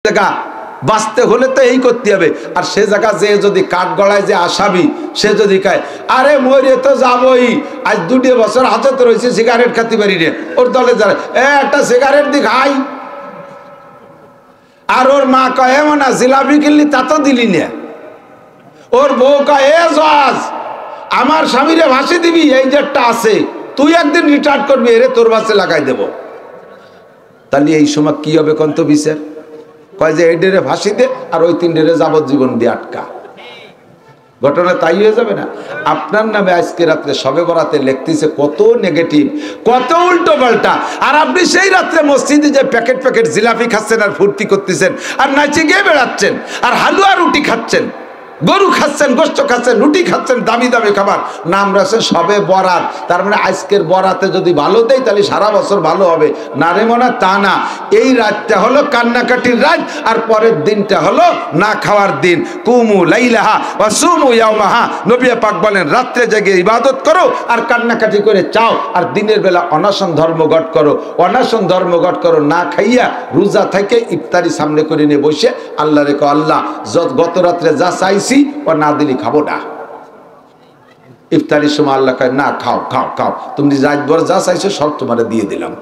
জায়গা বাঁচতে হলে তো এই করতে হবে। আর সে জায়গা যে যদি কাঠ গড়ায় যে আসামি সে যদি খায়, আরে মরে তো যাবই, আজ 2 বছর হাজতে রয়েছে সিগারেট খাতে পারি রে, ওর দলে যারা একটা সিগারেট দি খাই। আর ওর মা কয় এমন না জিলাপি কিনলি তা তো দিলি না। ওর বউ কয় এ জজ আমার স্বামীরে ভাসি দিবি, এই যেটা আছে তুই একদিন রিটায়ার করবি, এরে তোর বাসে লাগাই দেব। তাহলে এই সময় কি হবে কন্ত বিচার? কয় যে এই ডেরে ফাঁসি দে আর ওই 3 ডেরে যাবজ্জীবন দিয়ে আটকা। ঘটনা তাই হয়ে যাবে না? আপনার নামে আজকে রাত্রে শবে বরাতে লিখতেছে কত নেগেটিভ, কত উল্টো পাল্টা, আর আপনি সেই রাত্রে মসজিদে যে প্যাকেট প্যাকেট জিলাপি খাচ্ছেন আর ফুর্তি করতেছেন আর নাচে গিয়ে বেড়াচ্ছেন আর হালুয়া রুটি খাচ্ছেন, গরু খাচ্ছেন, গোস্ত খাচ্ছেন, রুটি খাচ্ছেন, দামি দামি খাবার, নাম রাখছে সবে বরাত। তার মানে আজকের বরাতে যদি ভালো দেয় তাহলে সারা বছর ভালো হবে না রে মনা, তা না। এই রাতটা হলো কান্নাকাটির রাত আর পরের দিনটা হলো না খাওয়ার দিন। কুমু লাইলাহা ওয়া সুমু ইয়াওমাহা, নবী পাক বলেন রাত্রে জেগে ইবাদত করো আর কান্নাকাটি করে চাও, আর দিনের বেলা অনশন ধর্মঘট করো। অনশন ধর্মঘট করো না খাইয়া, রোজা থেকে ইফতারি সামনে করে নিয়ে বসে আল্লাহ রেখো, আল্লাহ গত রাত্রে যা চাইছি ও না দিলি খাবো না। ইফতারির সময় আল্লাহ কয় না খাও খাও খাও, তুমি রাতভর যা চাইছো সব তোমারে দিয়ে দিলাম।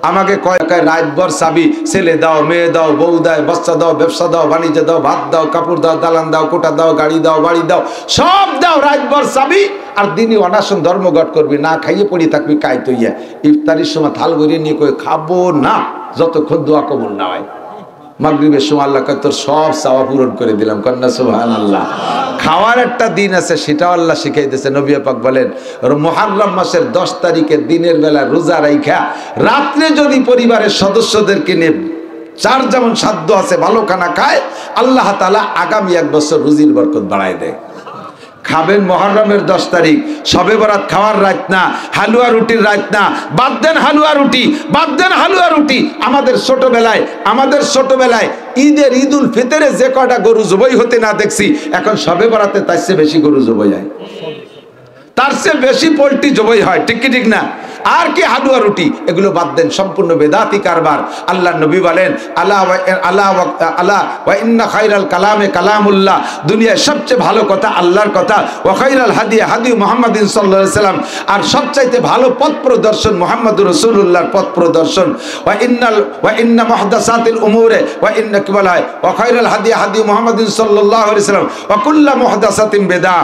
আমাকে কয় রাতভর চাবি, ছেলে দাও, মেয়ে দাও, বউ দাও, বাচ্চা দাও, ব্যবসা দাও, বাণিজ্য দাও, ভাত দাও, কাপড় দাও, দালান দাও, কোটা দাও, গাড়ি দাও, বাড়ি দাও, সব দাও, রাতভর চাবি। আর দিনই অনাশন ধর্মঘট করবি, না খাইয়ে পড়ি থাকবি কাই তৈয়া। ইফতারির সময় থাল ভরিয়ে নিয়ে কই খাবো না যতক্ষণ দোয়া কবুল না হয়। মাগরিবের সময় আল্লাহ কয় তোর সব চাওয়া পূরণ করে দিলাম, কন্যা সুবহানাল্লাহ। খাওয়ার একটা দিন আছে, সেটাও আল্লাহ শিখাইতেছে। নবী পাক বলেন মুহররম মাসের 10 তারিখে দিনের বেলা রোজা রাইখা রাত্রে যদি পরিবারের সদস্যদেরকে নিয়ে যার যেমন সাধ্য আছে ভালো খানা খায়, আল্লাহ তাআলা আগামী 1 বছর রুজির বরকত বাড়ায় দেয়। খাবেন মুহররমের 10 তারিখ, শবে বরাত খাওয়ার রাত না, হালুয়া রুটির রাত না। বাদ দেন হালুয়া রুটি, বাদ দেন হালুয়া রুটি। আমাদের ছোটবেলায় ঈদুল ফিতরে যে কয়টা গরু জবাই হতে না দেখছি, এখন শবে বরাতে তার চেয়ে বেশি গরু জবাই হয়, তার চেয়ে বেশি পোল্ট্রি জবাই হয়, ঠিক কি ঠিক না? আর কি হালুয়া রুটি, এগুলো বাদ দেন, সম্পূর্ণ বেদাতি কারবার। আল্লাহ নবী বলেন আলা ওয়া ইন্না খায়রাল কালামে কালামুল্লাহ, দুনিয়ার সবচেয়ে ভালো কথা আল্লাহর কথা। ওয়া খায়রাল হাদি হাদি মুহাম্মাদিন সাল্লাল্লাহু আলাইহি সাল্লাম, আর সবচাইতে ভালো পথ প্রদর্শন মুহাম্মদুর রাসূলুল্লাহর পথ প্রদর্শন। ওয়া ইন্না মুহদাসাতিল উমুরে ওয়া ইন্না কি বলা হয় ওয়া খায়রাল হাদি হাদি মুহাম্মাদিন সাল্লাল্লাহু আলাইহি সাল্লাম ওয়া কুল্লু মুহদাসাতিন বিদআ।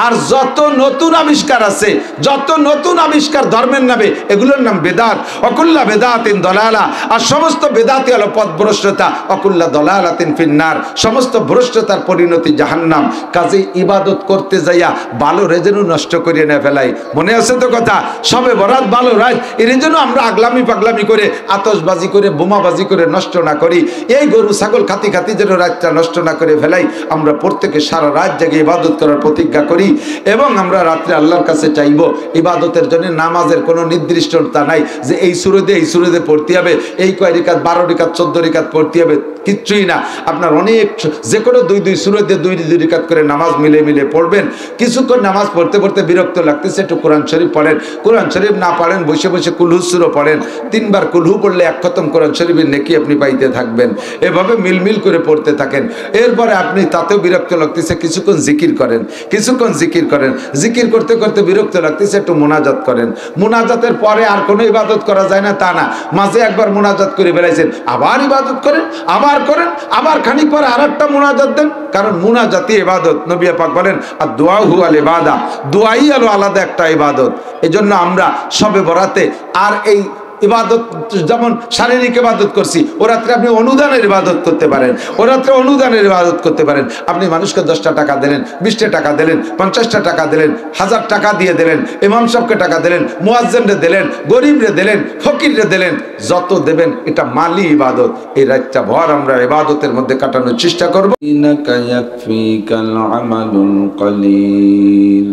আর যত নতুন আবিষ্কার আছে, যত নতুন আবিষ্কার ধর্মের নামে, এগুলোর নাম বেদাত। অকুল্লা বেদাতিন দলালা, আর সমস্ত বেদাতি হলো পথভ্রষ্টতা। অকুল্লা দলালাতিন ফিন্নার, সমস্ত ভ্রষ্টতার পরিণতি জাহান্নাম। কাজে ইবাদত করতে যাইয়া ভালো রেজেনু নষ্ট করিয়ে না ফেলাই। মনে আছে তো কথা? সবে বরাত ভালো রাত, এর জন্য আমরা আগলামি পাগলামি করে, আতশবাজি করে, বোমাবাজি করে নষ্ট না করি। এই গরু ছাগল খাতি খাতি যেন রাতটা নষ্ট না করে ফেলাই। আমরা প্রত্যেকে সারা রাত জেগে ইবাদত করার প্রতিজ্ঞা করি, এবং আমরা রাত্রে আল্লাহর কাছে চাইব ইবাদতের জন্য। নামাজের কোনো নির্দিষ্টতা নাই যে এই সুরতে পড়তে হবে, এই কয় রিকাত 12 রিকাত 14 রিকাত পড়তে হবে, কিচ্ছুই না। আপনার অনেক যে কোনো 2 সুরতে 2 রিকাত করে নামাজ মিলে মিলে পড়বেন। কিছুক্ষণ নামাজ পড়তে পড়তে বিরক্ত লাগতেছে, একটু কোরআন শরীফ পড়েন। কোরআন শরীফ না পড়েন, বসে বসে কুলহু সূরা পড়েন। 3 বার কুলহু পড়লে 1 খতম কোরআন শরীফের নেকি আপনি পাইতে থাকবেন। এভাবে মিলমিল করে পড়তে থাকেন। এরপরে আপনি তাতেও বিরক্ত লাগতেছে, কিছুক্ষণ জিকির করেন, কিছুক্ষণ জিকির করেন। জিকির করতে করতে বিরক্ত লাগতেছে, একটু মুনাজাত করেন। মুনাজাতের পরে আর কোনো ইবাদত করা যায় না তা না, মাঝে একবার মুনাজাত করে বেড়াইছেন, আবার ইবাদত করেন, আবার করেন, আবার খানিক পরে আরেকটা মুনাজাত দেন, কারণ মুনাজাতই ইবাদত। নবী পাক বলেন আর দোয়া হুয়াল ইবাদা, দোয়াই হলো আলাদা একটা ইবাদত। এজন্য আমরা শবে বরাতে আর এই ইবাদত যেমন শারীরিক ইবাদত করছি, ও রাত্রে আপনি অনুদানের ইবাদত করতে পারেন, ও রাত্রে অনুদানের ইবাদত করতে পারেন। আপনি মানুষকে 10টা টাকা দিলেন, 20টা টাকা দিলেন, 50টা টাকা দিলেন, 1000 টাকা দিয়ে দিলেন, ইমাম সাহেবকে টাকা দিলেন, মুয়াজ্জিনরে দিলেন, গরিবরে দিলেন, ফকিররে দিলেন, যত দেবেন এটা মালি ইবাদত। এই রাতটা ভর আমরা ইবাদতের মধ্যে কাটানোর চেষ্টা করব। ইনাকা ইয়াকফিকাল আমালুল কলিল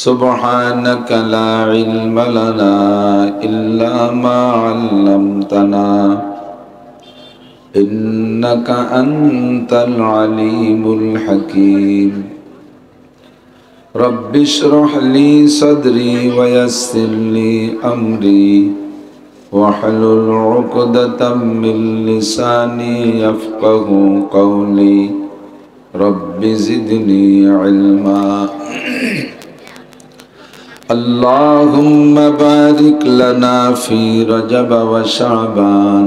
سبحانك لا علم لنا إلا ما علمتنا إنك أنت العليم الحكيم رب اشرح لي صدري ويسر لي أمري واحلل عقدة من لساني يفقهوا قولي رب زدني علما اللهم بارك لنا في رجب وشعبان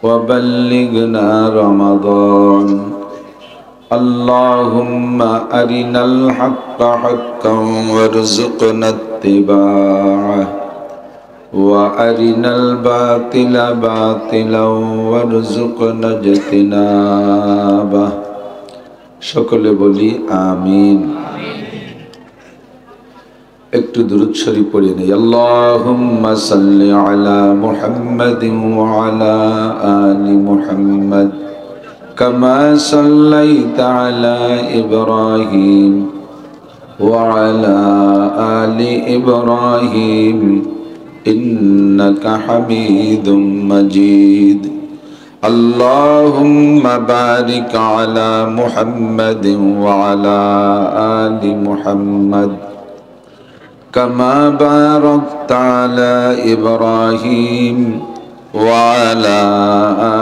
وبلغنا رمضان اللهم أرنا الحق حقا وارزقنا اتباعه وأرنا الباطل باطلا وارزقنا اجتنابه সকলে বলি আমিন। একটু দুরূদ শরীফ পড়ে নেই। আল্লাহুম্মা সাল্লি আলা মুহাম্মাদিন ওয়া আলা আলি মুহাম্মাদ কামা সাল্লাইতা আলা ইব্রাহিম ওয়া আলা আলি ইব্রাহিম ইন্নাকা হামিদুম মাজিদ। আল্লাহুম্মা বারিক আলা মুহাম্মাদিন ওয়া আলা আলি মুহাম্মাদ كما باركت على إبراهيم وعلى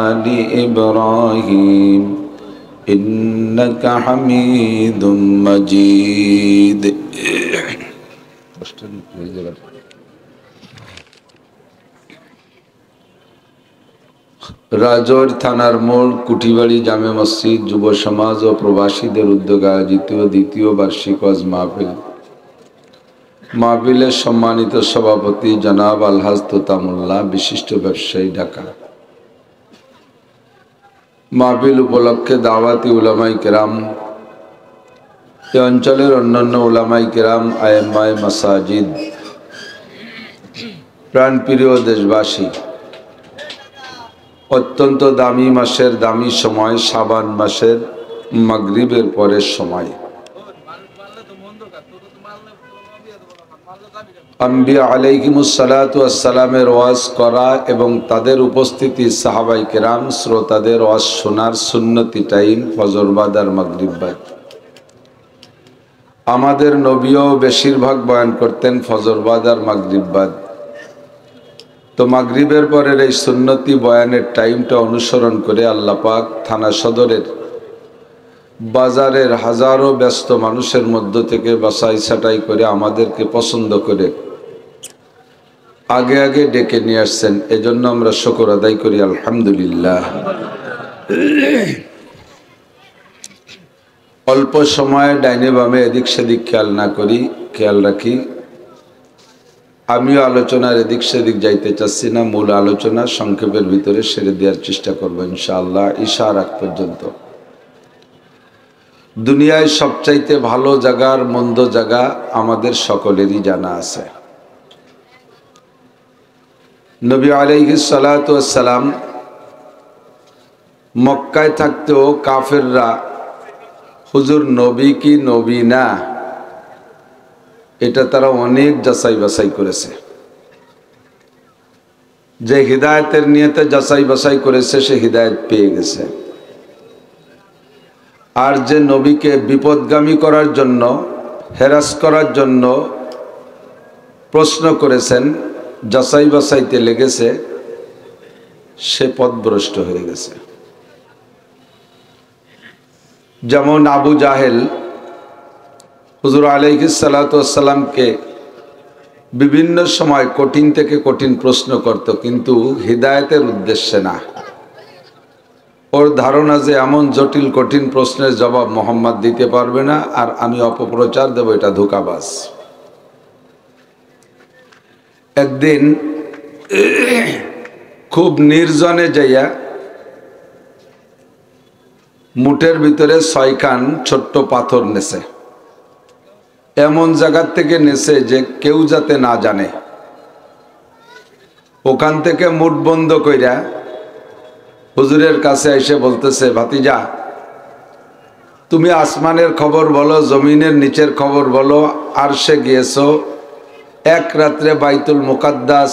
آل إبراهيم إنك حميد مجيد রাজৌর থানার মোড় কুটিবাড়ি জামে মসজিদ যুব সমাজ ও প্রবাসীদের উদ্যোগে আয়োজিত দ্বিতীয় বার্ষিক ওয়াজ মাহফিল। মাহফিলের সম্মানিত সভাপতি জনাব আলহাজ তোতামুল্লাহ, বিশিষ্ট ব্যবসায়ী, ঢাকা। মাহফিল উপলক্ষে দাওয়াতি উলামায়ে কেরাম, এই অঞ্চলের অন্যান্য উলামায়ে কেরাম, আয়েম্মায়ে মাসাজিদ, প্রাণপ্রিয় দেশবাসী, অত্যন্ত দামি মাসের দামি সময় শাবান মাসের মাগরিবের পরের সময় আম্বিয়া আলাইহিমুস সালাতু ওয়াস সালামের ওয়াজ করা এবং তাদের উপস্থিতি সাহাবায়ে কেরাম শ্রোতাদের ওয়াজ শোনার সুন্নতি টাইম ফজর বাদ আর মাগরিব বাদ। আমাদের নবীও বেশিরভাগ বয়ান করতেন ফজর বাদ আর মাগরিব বাদ। তো মাগরিবের পরের এই সুন্নতি বয়ানের টাইমটা অনুসরণ করে আল্লাহ পাক থানা সদরের বাজারের হাজারো ব্যস্ত মানুষের মধ্য থেকে বাছাই ছাঁটাই করে আমাদেরকে পছন্দ করে আগে আগে ডেকে নিয়ে আসছেন। এজন্য আমরা শুকর আদায় করি আলহামদুলিল্লাহ। অল্প সময়ে ডাইনে বামে এদিক সেদিক খেয়াল না করি, খেয়াল রাখি। আমিও আলোচনার এদিক সেদিক যাইতে চাচ্ছি না, মূল আলোচনা সংক্ষেপের ভিতরে সেরে দেওয়ার চেষ্টা করবো ইনশাআল্লাহ ইশার আগ পর্যন্ত। দুনিয়ায় সবচাইতে ভালো জায়গার মন্দ জায়গা আমাদের সকলেরই জানা আছে। নবী আলাইহিস সালাতু ওয়াস সালাম মক্কায় থাকতেও কাফেররা হুজুর নবী কি নবী না এটা তারা অনেক যাচাই বাছাই করেছে। যে হিদায়াতের নিয়তে যাচাই বাছাই করেছে সে হিদায়াত পেয়ে গেছে, আর যে নবীকে বিপদগামী করার জন্য, হেরাস করার জন্য প্রশ্ন করেছেন, যাচাই বাছাইতে লেগেছে, সে পথভ্রষ্ট হয়ে গেছে। যেমন আবু জাহেল হুজুর আলাইহিস সালাতু ওয়াস সালামকে বিভিন্ন সময় কঠিন থেকে কঠিন প্রশ্ন করত, কিন্তু হিদায়াতের উদ্দেশ্যে না। ওর ধারণা যে এমন জটিল কঠিন প্রশ্নের জবাব মোহাম্মদ দিতে পারবে না, আর আমি অপপ্রচার দেব, এটা ধোঁকাবাজ। একদিন খুব নির্জনে যাইয়া মুঠের ভিতরে 6 খান ছোট্ট পাথর নেছে, এমন জায়গার থেকে নেছে যে কেউ যাতে না জানে। ওখান থেকে মুঠ বন্ধ কইরা হুজুরের কাছে এসে বলতেছে, ভাতিজা তুমি আসমানের খবর বলো, জমিনের নিচের খবর বলো, আরশে গিয়েছো, এক রাত্রে বাইতুল মুকাদ্দাস,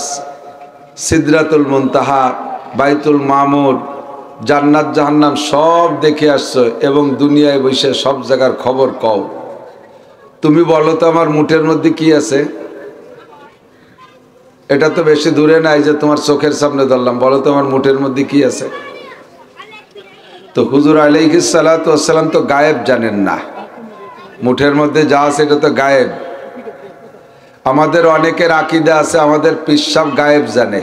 সিদরাতুল মুনতাহা, বাইতুল মামুর, জান্নাত জাহান্নাম সব দেখে আসছো এবং দুনিয়ায় বসে সব জায়গার খবর কও। তুমি বলো তো আমার মুঠের মধ্যে কি আছে? এটা তো বেশি দূরে নাই যে তোমার চোখের সামনে ধরলাম, বলো তো আমার মুঠের মধ্যে কি আছে। তো হুজুর আলাইহিস সালাতু ওয়াস সালাম তো গায়েব জানেন না, মুঠের মধ্যে যা আছে এটা তো গায়েব। আমাদের অনেকের আকীদা আছে আমাদের পীর সাহেব গায়েব জানে,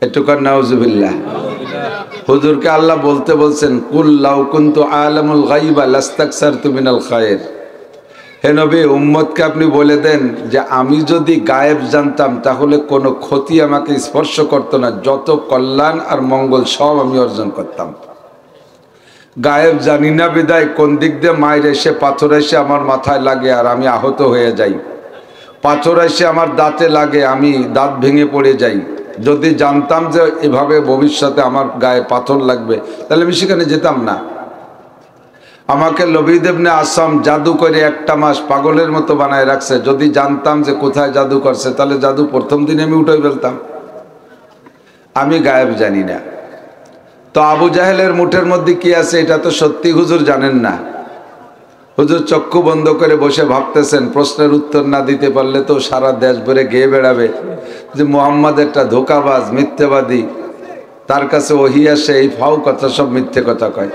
এটুকার নাউজুবিল্লাহ। হুজুরকে আল্লাহ বলতে বলছেন, কুল লাউ কুনতু আলামুল গায়বা লাস্তাকসারতু মিনাল খায়র। হে নবী, উম্মতকে আপনি বলে দেন যে আমি যদি গায়েব জানতাম তাহলে কোনো ক্ষতি আমাকে স্পর্শ করতো না, যত কল্যাণ আর মঙ্গল সব আমি অর্জন করতাম। গায়েব জানি না বিদায় কোন দিক দিয়ে মায়ের এসে পাথর এসে আমার মাথায় লাগে আর আমি আহত হয়ে যাই, পাথর এসে আমার দাঁতে লাগে আমি দাঁত ভেঙে পড়ে যাই। যদি জানতাম যে এভাবে ভবিষ্যতে আমার গায়ে পাথর লাগবে তাহলে আমি সেখানে যেতাম না। আমাকে লবিদ ইবনে আসম জাদু করে একটা মাস পাগলের মতো বানায় রাখছে, যদি জানতাম যে কোথায় জাদু করছে তাহলে জাদু প্রথম দিনে আমি উঠে ফেলতাম। আমি গায়েব জানি না। তো আবু জাহেলের মুঠের মধ্যে কি আছে এটা তো সত্যি হুজুর জানেন না। হুজুর চক্ষু বন্ধ করে বসে ভাবতেছেন, প্রশ্নের উত্তর না দিতে পারলে তো সারা দেশ ভরে গেয়ে বেড়াবে যে মুহাম্মদ একটা ধোঁকাবাজ মিথ্যাবাদী, তার কাছে ওহী আসে এই ফাও কথা সব মিথ্যে কথা কয়।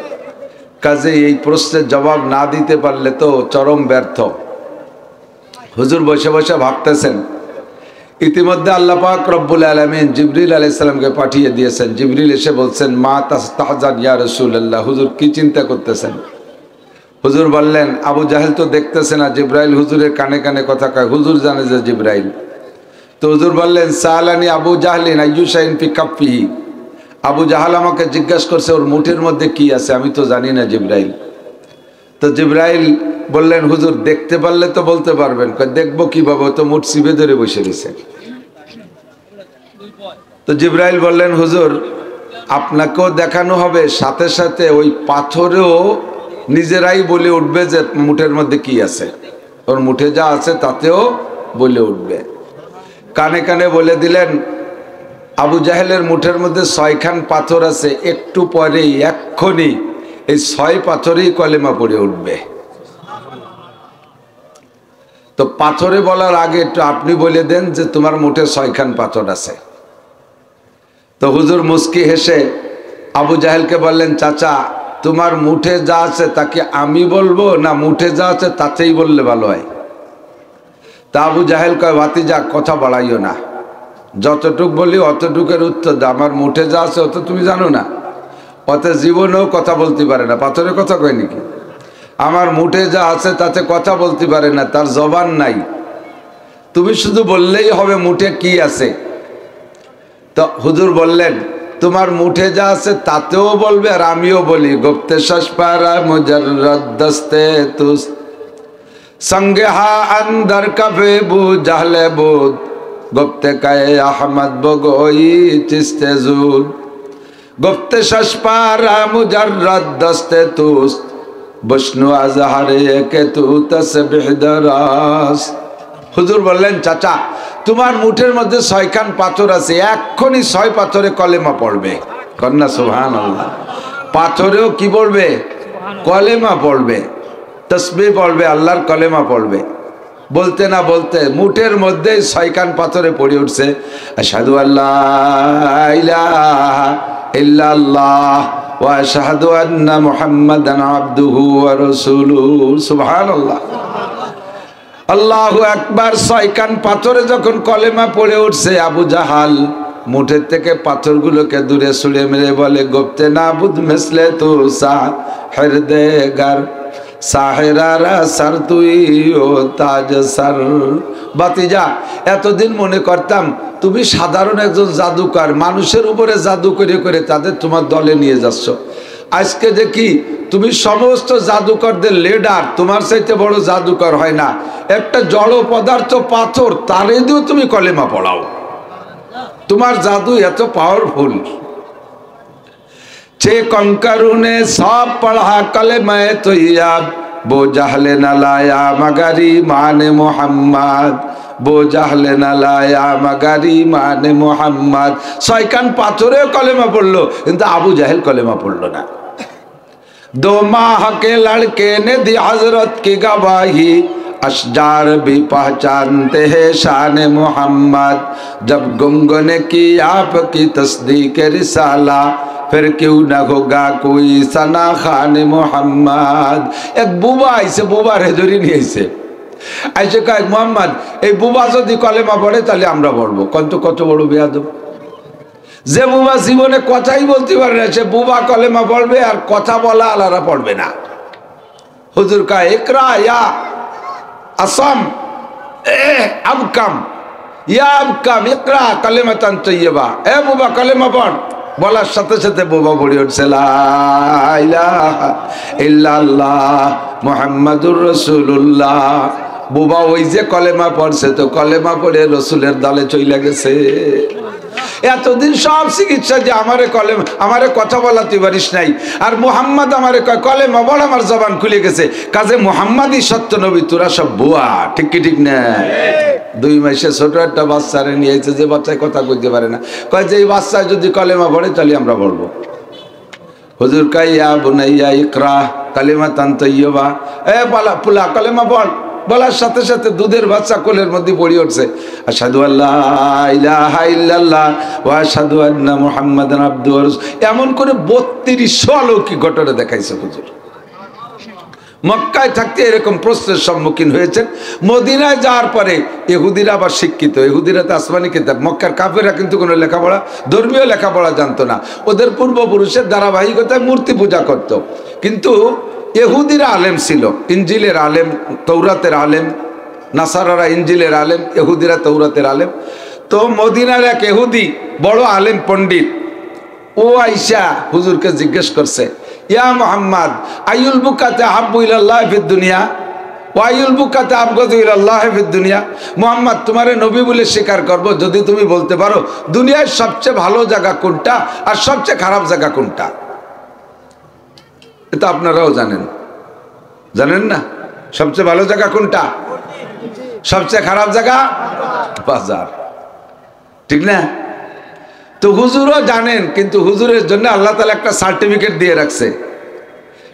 কাজে এই প্রশ্নের জবাব না দিতে পারলে তো চরম ব্যর্থ। হুজুর বসে বসে ভাবতেছেন, ইতিমধ্যে আল্লাহ পাক রব্বুল আলামিন জিবরিল আলাইহিস সালামকে পাঠিয়ে দিয়েছেন। জিবরিল এসে বলছেন, মা তাস্তাহজান ইয়া রাসূলুল্লাহ, হুজুর কি চিন্তা করতেছেন? হুজুর বললেন, আবু জাহেল তো দেখতেছে না, জিবরাইল হুজুরের কানে কানে কথা কয়, হুজুর জানে যে জিবরাইল। তো হুজুর বললেন, সালানি আবু জাহলিন আইয়ু শাইইন ফি কাফফিহি, আবু জাহাল আমাকে জিজ্ঞাসা করছে ওর মুঠের মধ্যে কি আছে, আমি তো জানি না জিবরাইল। তো জিবরাইল বললেন, হুজুর দেখতে পারলে তো বলতে পারবেন। দেখবো কিভাবে, তো মুঠ চিপে ধরে বসে রয়েছে। তো জিবরাইল বললেন, হুজুর আপনাকেও দেখানো হবে, সাথে সাথে ওই পাথরেও নিজেরাই বলে উঠবে যে মুঠের মধ্যে কি আছে, ওর মুঠে যা আছে তাতেও বলে উঠবে। কানে কানে বলে দিলেন, আবু জাহেলের মুঠের মধ্যে 6খান পাথর আছে, একটু পরেই এক্ষুনি এই 6 পাথরেই কলেমা পড়ে উঠবে। তো পাথরে বলার আগে একটু আপনি বলে দেন যে তোমার মুঠে 6খান পাথর আছে। তো হুজুর মুস্কি হেসে আবু জাহেলকে বললেন, চাচা তোমার মুঠে যা আছে তাকে আমি বলবো না মুঠে যা আছে তাতেই বললে ভালো হয়? তা আবু জাহেল কয়, ভাতিজা কথা বাড়াইও না, যতটুক বলি অতটুকের উত্তর দাও। আমার মুঠে যা আছে অত তুমি জানো না, অত জীবনেও কথা বলতে পারে না। পাথরের কথা কয় নাকি? আমার মুঠে যা আছে তাতে কথা বলতে পারে না, তার জবান নাই, তুমি শুধু বললেই হবে মুঠে কি আছে। তো হুজুর বললেন, তোমার মুঠে যা আছে তাতেও বলবে আর আমিও বলি, গুপ্তে শশপারা মুজাররদ দস্তে তুস সঙ্গে হা আন্দর কবে বু জাহলে বুদ গুপ্তে কায়ে আহমদ বগোই চিস্তে জুদ গুপ্তে শশপারা মুজাররদ দস্তে তুস বশনু আজহারে কে তু তসবিহ দরাস। হুজুর বললেন, চাচা তোমার মুঠের মধ্যে 6খান পাথর আছে, এক্ষুনি 6 পাথরে কলেমা পড়বে। কন্যা সুবহানাল্লাহ। পাথরেও কি পড়বে? কলেমা পড়বে, তসবিহ পড়বে, আল্লাহর কলেমা পড়বে। বলতে না বলতে মুঠের মধ্যে 6খান পাথরে পড়ে উঠছে, আশহাদু আল্লা ইলাহা ইল্লাল্লাহ ওয়া আশহাদু আন্না মুহাম্মাদান আবদুহু ওয়া রাসূলুহু। সুবহানাল্লাহ, আল্লাহু আকবার। 6খান পাথরে যখন কলেমা পড়ে উঠছে, আবু জাহাল মুঠের থেকে পাথরগুলোকে দূরে ছুঁড়ে মেরে বলে, গুপ্তে নাবুদ মিসলে তু সাহের দেগার সাহেরারা সার তুই ও তাজ সার। বাতিজা, এতদিন মনে করতাম তুমি সাধারণ একজন জাদুকর, মানুষের উপরে জাদু করে করে তাদের তোমার দলে নিয়ে যাচ্ছ। আজকে দেখি তুমি সমস্ত জাদুকরদের লিডার, তোমার চাইতে বড় জাদুকর হয় না। একটা জড় পদার্থ পাথর, তারে দিয়েও তুমি কলেমা পড়াও। তোমার জাদু এত পাওয়ারফুল। ছে कंकरू ने सब पढ़ा कलेमा तैयब वो जहले न लाया मगर ईमान मोहम्मद वो जहले न लाया मगर ईमान मोहम्मद। 6খান পাথরে কলেমা পড়লো, কিন্তু আবু জাহেল কলেমা পড়লো না। 2 माह के लड़के ने दी हजरत की गवाही अशजार भी पहचानते हैं शान मोहम्मद, जब गुंगों ने की आपकी तस्दीक रिसाला, फिर क्यों न होगा कोई सना खान मोहम्मद। एक बुबा आइसे, बुबा रेजरी नहीं आइसे, আইসে কয় মোহাম্মদ এই বুবা যদি কলেমা পড়ে তাহলে আমরা পড়বো। কত বড় বেয়াদব! যে বুবা জীবনে কথাই বলতে পারে না, সে বুবা কলেমা পড়বে আর কথা বলা আলাদা পড়বে না। হুজুর কয় ইকরা ইয়া আসাম আবকাম, ইয়া আবকাম ইকরা কালেমাতান তাইয়্যিবা, এ বুবা কলেমা পড়। বলার সাথে সাথে বুবা পড়ে উঠছে লা ইলাহা ইল্লাল্লাহ মুহাম্মাদুর রাসূলুল্লাহ। বুবা ওই যে কলেমা পড়ছে, তো কলেমা পড়ে রসুলের দলে চলে গেছে। এতদিন সব চিকিৎসা যে আমারে কথা বলা তুই পারিস নাই, আর মুহাম্মদ আমারে কয় কলেমা বল, আমার জবান খুলে গেছে। কাজে মুহাম্মাদই সত্য নবী, তোরা সব ভুয়া। ঠিক কি ঠিক না? 2 মাসে ছোট একটা বাচ্চারে নিয়েছে, যে বাচ্চায় কথা কইতে পারে না, কয় যে এই বাচ্চায় যদি কলেমা পড়ে তাহলে আমরা বলবো। হুজুর কয় ইয়া বুনাইয়া ইকরা কালিমাতান তাইয়্যিবা, এ পুলা কলেমা পড়। বলার সাথে সাথে দুধের বাচ্চা কোলের মধ্যে পড়ে উঠছে, আশহাদু আল্লা ইলাহা ইল্লাল্লাহ ওয়া আশহাদু আন্না মুহাম্মাদান আবদুহু ওয়া রাসূলুহু। এমন করে 32 অলৌকিক ঘটনা দেখাইছে হুজুর। মক্কায় থাকতে এরকম প্রশ্নের সম্মুখীন হয়েছেন। মদিনায় যাওয়ার পরে ইহুদিরা আবার শিক্ষিত, ইহুদিরা তো আসমানি কিতাব, মক্কার কাফেররা কিন্তু কোনো লেখাপড়া, ধর্মীয় লেখাপড়া জানতো না। ওদের পূর্বপুরুষের ধারাবাহিকতায় মূর্তি পূজা করত। কিন্তু ইহুদিরা আলেম ছিল, ইঞ্জিলের আলেম, তৌরাতের আলেম। নাসারারা ইঞ্জিলের আলেম, ইহুদিরা তৌরাতের আলেম। তো মদিনার এক ইহুদি বড় আলেম পণ্ডিত, ও আইসা হুজুরকে জিজ্ঞেস করছে, ইয়া মুহাম্মদ আইয়ুল বুকাতে আহাব্বু ইলাল্লাহ ফিদ দুনিয়া ওয়া আইয়ুল বুকাতে আবগাদু ইলাল্লাহ ফিদ দুনিয়া। মুহাম্মদ, তোমারে নবী বলে স্বীকার করব যদি তুমি বলতে পারো দুনিয়ার সবচেয়ে ভালো জায়গা কোনটা আর সবচেয়ে খারাপ জায়গা কোনটা। এটা আপনারাও জানেন না? সবচেয়ে ভালো জায়গা কোনটা, সবচেয়ে খারাপ জায়গা বাজার। ঠিক না? তো হুজুরও জানেন, কিন্তু হুজুরের জন্য আল্লাহ তাআলা একটা সার্টিফিকেট দিয়ে রাখছে।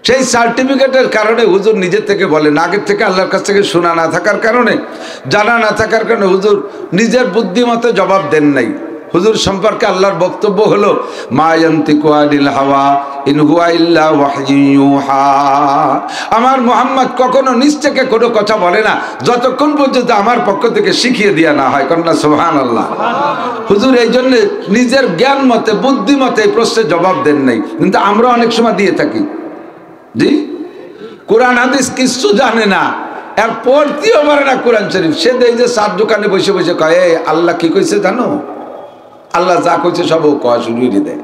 সেই সার্টিফিকেটের কারণে হুজুর নিজের থেকে বলেন, আগের থেকে আল্লাহর কাছ থেকে শোনা না থাকার কারণে, জানা না থাকার কারণে হুজুর নিজের বুদ্ধিমতে জবাব দেন নাই। হুজুর সম্পর্কে আল্লাহর বক্তব্য হলো মা ইয়ান্তিকু আনিল হাওয়া ইন হুয়া ইল্লা ওয়াহয়ুন ইউহা। আমার মুহাম্মদ কখনো নিজ থেকে কোনো কথা বলে না যতক্ষণ পর্যন্ত আমার পক্ষ থেকে শিখিয়ে দেয়া না হয়। কন্যা সুবহানাল্লাহ। হুজুর এই জন্য নিজের জ্ঞান মতে, বুদ্ধিমতে এই প্রশ্নের জবাব দেন নাই, কিন্তু আমরা অনেক সময় দিয়ে থাকি। জি, কোরআন হাদিস কিছু জানে না, আর পড়তেও পারে না কোরআন শরীফ। সে দেই যে চার দোকানে বসে বসে কয় আল্লাহ কি কইছে জানো, আল্লাহ যা কইছে সব কয়া শুরু করে দেয়।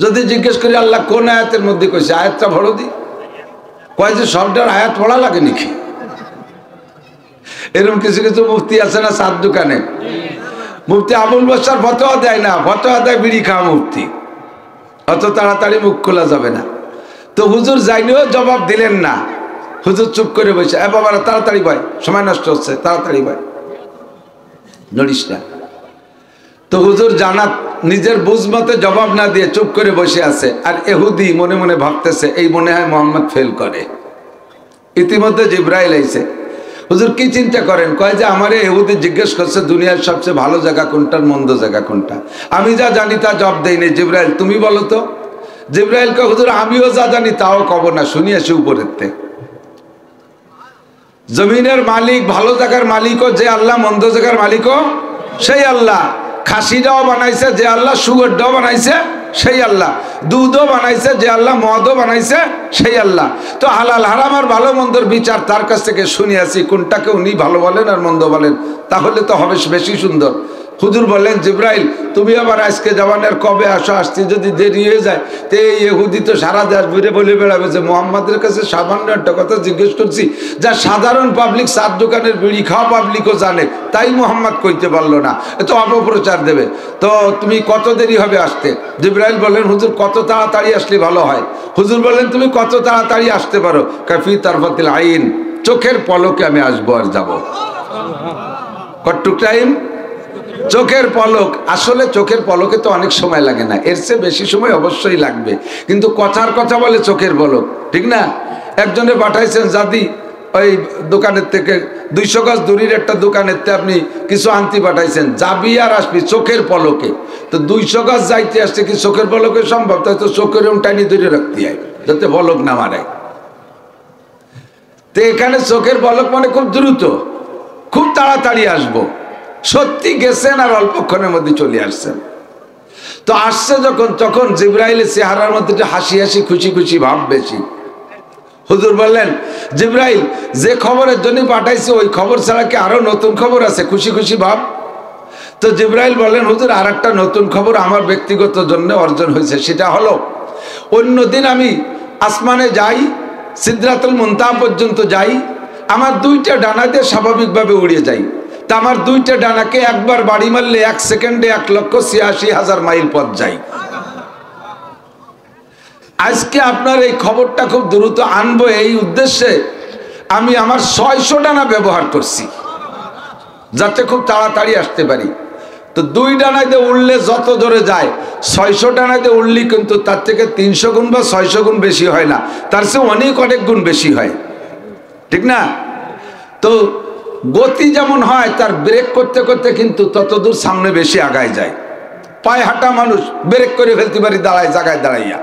যদি জিজ্ঞেস করি আল্লাহ কোন আয়াতের মধ্যে কইছে, আয়াতটা ভরো দি, কয় যে সবটার আয়াত পড়া লাগে নাকি। এরকম কিছু কিছু মুফতি আছে না চার দোকানে, মুফতি আবুল বাশার ফতোয়া দেয় না, ফতোয়া দেয় বিড়ি খাওয়া মুফতি, অত তাড়াতাড়ি মুখ খোলা যাবে না। তো হুজুর যাইনিও জবাব দিলেন না, হুজুর চুপ করে বসে, এ বাবারা তাড়াতাড়ি ভাই, সময় নষ্ট হচ্ছে, তাড়াতাড়ি ভাই, নড়িস না। তো হুজুর জানা নিজের বুঝ মতে জবাব না দিয়ে চুপ করে বসে আছে, আর ইহুদি মনে মনে ভাবতেছে এই মনে হয় মোহাম্মদ ফেল করে। ইতিমধ্যে জিব্রাইল আইছে। হুজুর কি চিন্তা করেন, কয় যে আমারে ইহুদি জিজ্ঞেস করছে দুনিয়ার সবচেয়ে ভালো জায়গা কোনটা, মন্দ জায়গা কোনটা। আমি যা জানি তা জবাব দেইনি, জিব্রাইল তুমি বলো তো। জিব্রাইল কয় হুজুর আমিও যা জানি তাও কব না, শুনি আসি উপরেতে। জমিনের মালিক, ভালো জায়গার মালিকও যে আল্লাহ, মন্দ জায়গার মালিকও সেই আল্লাহ। খাসিটাও বানাইছে যে আল্লাহ, সুগরটাও বানাইছে সেই আল্লাহ, দুধও বানাইছে যে আল্লাহ, মদও বানাইছে সেই আল্লাহ। তো হালাল হারাম আর ভালো মন্দর বিচার তার কাছ থেকে শুনিয়াছি, কোনটাকে উনি ভালো বলেন আর মন্দ বলেন, তাহলে তো হবে বেশি সুন্দর। হুজুর বললেন জিব্রাইল তুমি আবার আজকে জবানের কবে আসো, আসতে যদি দেরি হয়ে যায় তো এই ইহুদি তো সারা দেশ ঘুরে বলে বেড়াবে যে মোহাম্মদের কাছে সামান্য একটা কথা জিজ্ঞেস করছি যা সাধারণ পাবলিক, চার দোকানের বিড়ি খাওয়া পাবলিকও জানে, তাই মোহাম্মদ কইতে পারলো না, এত অপপ্রচার দেবে। তো তুমি কত দেরি হবে আসতে? জিব্রাইল বললেন হুজুর কত তাড়াতাড়ি আসলে ভালো হয়। হুজুর বললেন তুমি কত তাড়াতাড়ি আসতে পারো? কাফি তারফাতিল আইন, চোখের পলকে আমি আসবো আর যাবো। কতটুক টাইম? চোখের পলক। আসলে চোখের পলকে তো অনেক সময় লাগে না, এর চেয়ে বেশি সময় অবশ্যই লাগবে, কিন্তু কথার কথা বলে চোখের পলক, ঠিক না? একজনে পাঠাইছেন জাদি ওই দোকানের থেকে 200 গজ দূরের একটা দোকানের থেকে আপনি কিছু আনতে পাঠাইছেন, যাবি আর আসবি চোখের পলকে। তো 200 গজ যাইতে আসছে কি চোখের পলকে সম্ভব? তাই তো চোখের টানি ধরে রাখতে হয় যাতে পলক না মারে। তো এখানে চোখের পলক মানে খুব দ্রুত, খুব তাড়াতাড়ি আসবো। সত্যি গেছেন আর অল্পক্ষণের মধ্যে চলে আসছেন। তো আসছে যখন, তখন জিবরাইলের চেহারার মধ্যে হাসি হাসি খুশি খুশি ভাব বেশি। হুজুর বললেন, জিবরাইল, যে খবরের জন্য পাঠাইছে ওই খবর ছাড়া কি আরো নতুন খবর আছে খুশি খুশি ভাব? তো জিবরাইল বললেন, হুজুর আর একটা নতুন খবর আমার ব্যক্তিগত জন্য অর্জন হয়েছে। সেটা হলো, অন্যদিন আমি আসমানে যাই, সিদরাতুল মুনতাহা পর্যন্ত যাই, আমার 2টা ডানা দিয়ে স্বাভাবিকভাবে উড়ে যাই। তা আমার 2টা ডানাকে একবার বাড়ি মারলে 1 সেকেন্ডে 1,86,000 মাইল পথ যাই। আজকে আপনার এই খবরটা খুব দ্রুত আনবো এই উদ্দেশ্যে আমি আমার 600 ডানা ব্যবহার করছি, যাতে খুব তাড়াতাড়ি আসতে পারি। তো 2 ডানাতে উড়লে যত দূরে যায়, 600 ডানাতে উড়লি কিন্তু তার থেকে 300 গুণ বা 600 গুণ বেশি হয় না, তার চেয়ে অনেক অনেক গুণ বেশি হয়, ঠিক না? তো গতি যেমন হয়, তার ব্রেক করতে করতে কিন্তু তত দূর সামনে বেশি আগায় যায়। পায়ে হাঁটা মানুষ ব্রেক করে ফেলতে পারি দাঁড়ায় জায়গায় দাঁড়াইয়া।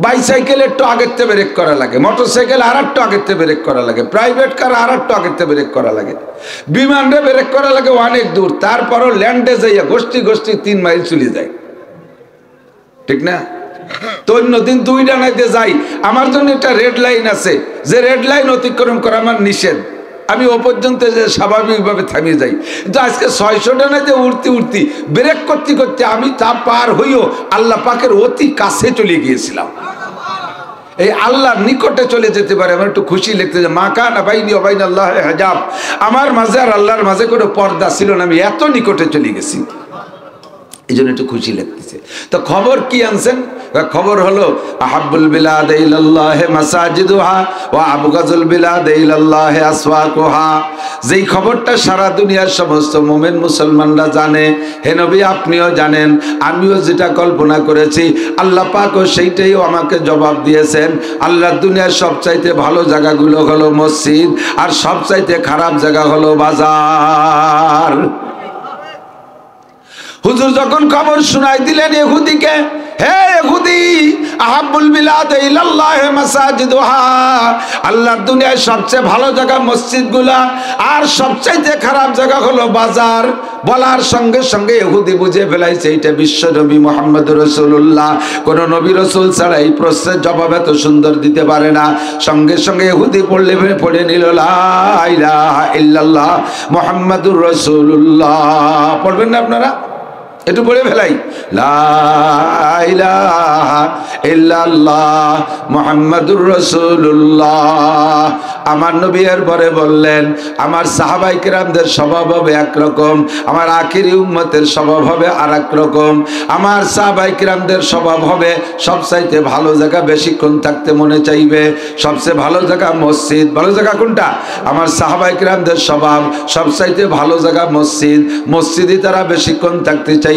বাইসাইকেল একটু আগের থেকে ব্রেক করা লাগে, মোটরসাইকেল আর একটু আগের থেকে ব্রেক করা লাগে, প্রাইভেট কার আর একটু আগের থেকে ব্রেক করা লাগে, বিমানে ব্রেক করা লাগে অনেক দূর, তারপরও ল্যান্ডে যাইয়া গোষ্ঠী গোষ্ঠী 3 মাইল চলে যায়, ঠিক না? তো অন্যদিন 2 ডানাইতে যাই, আমার জন্য একটা রেড লাইন আছে, যে রেড লাইন অতিক্রম করা আমার নিষেধ। আমি ও পর্যন্ত যে স্বাভাবিকভাবে থামিয়ে যাই। কিন্তু আজকে 600 ডানাতে উঠতে উঠতে ব্রেক করতে করতে আমি তা পার হইও আল্লাহ পাকের অতি কাছে চলে গিয়েছিলাম। এই আল্লাহর নিকটে চলে যেতে পারে আমার একটু খুশি লাগতে, যে মা কানা বাইনি ওয়া বাইনা আল্লাহি হিজাব, আমার মাঝে আর আল্লাহর মাঝে কোনো পর্দা ছিল না, আমি এত নিকটে চলে গেছি, এই জন্য একটু খুশি লাগতেছে। তো খবর কি আনছেন? খবর হলো, আহাব্বুল বিলাদ ইলাল্লাহি মাসাজিদুহা ওয়া আবগাজুল বিলাদ ইলাল্লাহি আসওয়াকুহা। যেই খবরটা সারা দুনিয়ার সমস্ত মুমিন মুসলমানরা জানে, হে নবী আপনিও জানেন, আমিও যেটা কল্পনা করেছি আল্লাহ পাকও সেইটাই আমাকে জবাব দিয়েছেন। আল্লাহ দুনিয়ার সবচাইতে ভালো জায়গাগুলো হলো মসজিদ, আর সবচাইতে খারাপ জায়গা হলো বাজার। হুজুর যখন খবর শোনাই দিলেন ইহুদিকে, হে ইহুদি, আহাব্বুল বিলাদ ইলাল্লাহি মাসাজিদুহা, আল্লাহর দুনিয়ায় সবচেয়ে ভালো জায়গা মসজিদগুলা, আর সবচাইতে খারাপ জায়গা হলো বাজার। বলার সঙ্গে সঙ্গে ইহুদি বুঝে ফেলাইছে এটা বিশ্ব নবী মুহাম্মদুর রাসূলুল্লাহ, কোন নবী রাসূল ছাড়া এই প্রশ্নের জবাব এত সুন্দর দিতে পারে না। সঙ্গে সঙ্গে ইহুদি পড়ে নিল লা ইলাহা ইল্লাল্লাহ মুহাম্মাদুর রাসূলুল্লাহ। পড়বেন না আপনারা? একটু পড়ে ফেলাই, লা ইলাহা ইল্লাল্লাহ মুহাম্মাদুর রাসূলুল্লাহ। আমার নবী এর পরে বললেন, আমার সাহাবায়ে কেরামদের স্বভাব হবে একরকম, আমার আখিরি উম্মতের স্বভাব হবে আরেক রকম। আমার সাহাবায়ে কেরামদের স্বভাব হবে সবচাইতে ভালো জায়গা বেশিক্ষণ থাকতে মনে চাইবে, সবচেয়ে ভালো জায়গা মসজিদ। ভালো জায়গা কোনটা? আমার সাহাবায়ে কেরামদের স্বভাব সবচাইতে ভালো জায়গা মসজিদ, মসজিদে তারা বেশিক্ষণ থাকতে চাই।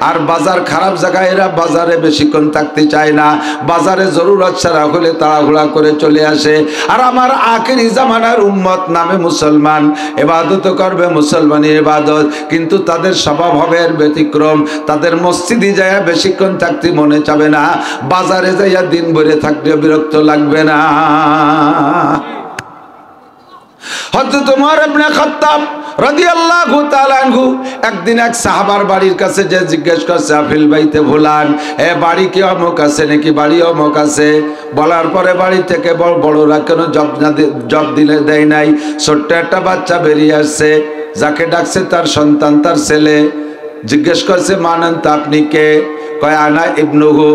আর বাজার খারাপ জায়গায়, এরা বাজারে বেশিক্ষণ থাকতে চায় না, বাজারে জরুরত ছাড়া হলে তাড়াহুড়া করে চলে আসে। আর আমার আখিরি জামানার উম্মত নামে মুসলমান, ইবাদত করবে মুসলমানি ইবাদত, কিন্তু তাদের স্বভাব হবে এর ব্যতিক্রম। তাদের মসজিদে যায় বেশিক্ষণ থাকতে মনে চাবে না, বাজারে যাইয়া দিন ভরে থাকতে বিরক্ত লাগবে না। হযরত ওমর ইবনে খাত্তাব রাদিয়াল্লাহু তাআলা আনহু একদিন এক সাহাবার বাড়ির কাছে যে জিজ্ঞেস করছে, আফিল বাইতে ফুলান, এ বাড়ি কি অমুক আছে নাকি? বাড়ি অমুক আছে। বলার পরে বাড়ি থেকে বড়রা কেন জব দিলে দেয় নাই। ছোট্ট একটা বাচ্চা বেরিয়ে আসছে, যাকে ডাকছে তার সন্তান, তার ছেলে। জিজ্ঞেস করছে, মানেন তা আপনি কে? কয় আনা ইবনুহু,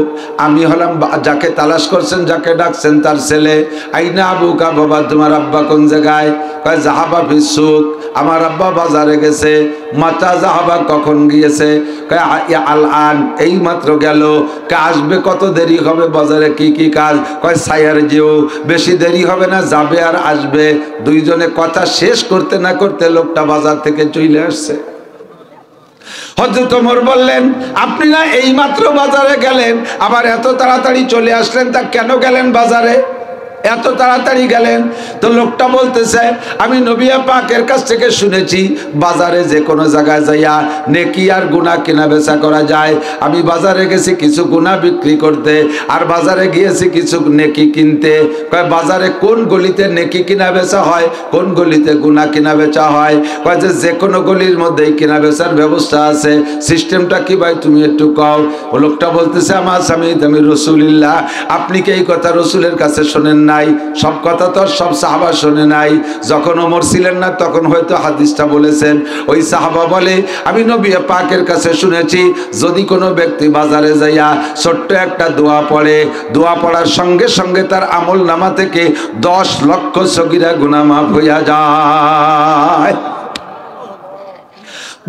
আমি হলাম যাকে তালাশ করছেন, যাকে ডাকছেন তার ছেলে। আইনা আবুকা, বাবা তোমার আব্বা কোন জায়গায়? কয় জাহাবা ফিসুক, আমার আব্বা বাজারে গেছে। মাতা জাহাবা, কখন গিয়েছে? কয় আল আন, এই মাত্র গেল। কে আসবে? কত দেরি হবে? বাজারে কি কি কাজ? কয় সায়ার যেও, বেশি দেরি হবে না, যাবে আর আসবে। দুইজনে কথা শেষ করতে না করতে লোকটা বাজার থেকে চলে আসছে। হযরত ওমর বললেন, আপনি না এইমাত্র বাজারে গেলেন, আবার এত তাড়াতাড়ি চলে আসলেন, তা কেন গেলেন বাজারে? এত তাড়াতাড়ি গেলেন? তো লোকটা বলতেছে, আমি নবী পাকের কাছ থেকে শুনেছি বাজারে যে কোনো জায়গায় যাইয়া নেকি আর গুনাহ কেনা বেচা করা যায়। আমি বাজারে গেছি কিছু গুনাহ বিক্রি করতে, আর বাজারে গিয়েছি কিছু নেকি কিনতে। কয় বাজারে কোন গলিতে নেকি কিনা বেচা হয়, কোন গলিতে গুনাহ কিনা বেচা হয়? কয় যে কোনো গলির মধ্যেই কিনা বেচার ব্যবস্থা আছে। সিস্টেমটা কি ভাই তুমি একটু কও। ও লোকটা বলতেছে, আমার স্বামী তুমি রাসূলুল্লাহ, আপনি কি এই কথা রাসূলের কাছে শোনেন নাই? সব কথা তো সব সাহাবা শোনে নাই। যখন ওমর ছিলেন না তখন হয়তো হাদিসটা বলেছেন। ওই সাহাবা বলে, আমি নবী পাকের কাছে শুনেছি যদি কোনো ব্যক্তি বাজারে যাইয়া ছোট্ট একটা দোয়া পড়ে, দোয়া পড়ার সঙ্গে সঙ্গে তার আমল নামা থেকে 10 লক্ষ সগীরা গুনাহ মাফ হইয়া যায়।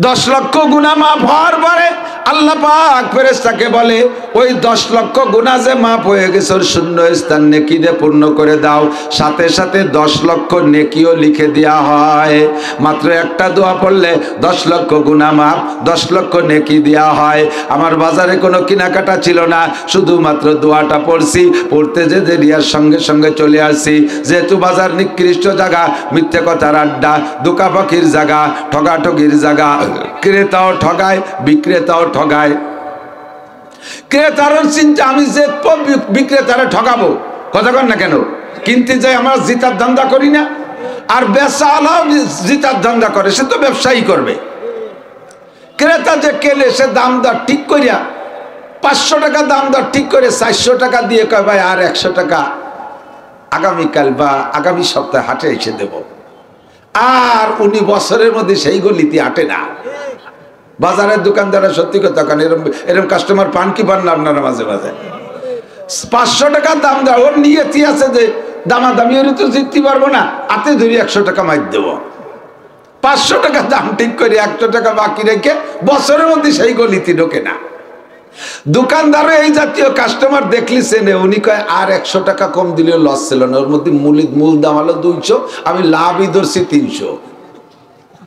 10 লক্ষ গুনাহ মাফ হওয়ার পরে আল্লাহ পাক ফেরেশতাকে বলে, ওই 10 লক্ষ গুনাহ যে মাফ হয়ে গেছে ওর শূন্য স্থান নেকি দিয়ে পূর্ণ করে দাও। সাথে সাথে 10 লক্ষ নেকিও লিখে দেওয়া হয়। মাত্র একটা দোয়া পড়লে 10 লক্ষ গুনাহ মাফ, 10 লক্ষ নেকি দেওয়া হয়। আমার বাজারে কোনো কেনাকাটা ছিল না, শুধুমাত্র দোয়াটা পড়ছি, পড়তে যে দেরিয়ার সঙ্গে সঙ্গে চলে আসছি। যেহেতু বাজার নিকৃষ্ট জায়গা, মিথ্যে কথার আড্ডা, দোকাপাখির জায়গা, ঠগাঠগির জায়গা, ক্রেতাও ঠগায় বিক্রেতাও ঠগায়। ক্রেতার চিন্তা আমি যে বিক্রেতারে ঠগাবো, কথা কন না কেন? কিনতে যাই আমরা জিতার ধান্দা করি না, আর ব্যবসা আলাও জিতার ধান্দা করে, সে তো ব্যবসায়ী করবে। ক্রেতা যে কেলে সে দাম দর ঠিক করিয়া 500 টাকা দাম দর ঠিক করে 400 টাকা দিয়ে কয় ভাই আর 100 টাকা আগামীকাল বা আগামী সপ্তাহে হাটে এসে দেব। আর উনি বছরের মধ্যে সেই গলিতে হাঁটে না। বাজারের দোকানদাররা সত্যি কথা কান, এরকম কাস্টমার পান কি পান না আপনারা মাঝে মাঝে? 500 টাকা দাম দেওয়া, ওর নিয়তি আছে যে দামাদামি হলে তো জিততে পারবো না, হাতে ধরি 100 টাকা মার দেবো। 500 টাকা দাম ঠিক করে 100 টাকা বাকি রেখে বছরের মধ্যে সেই গলিতে ঢোকে না। দোকানদারও এই জাতীয় কাস্টমার দেখলি চেনে, উনি কয় আর 100 টাকা কম দিলেও লস ছিল না, ওর মধ্যে মূল দাম হলো 200, আমি লাভই ধরছি 300।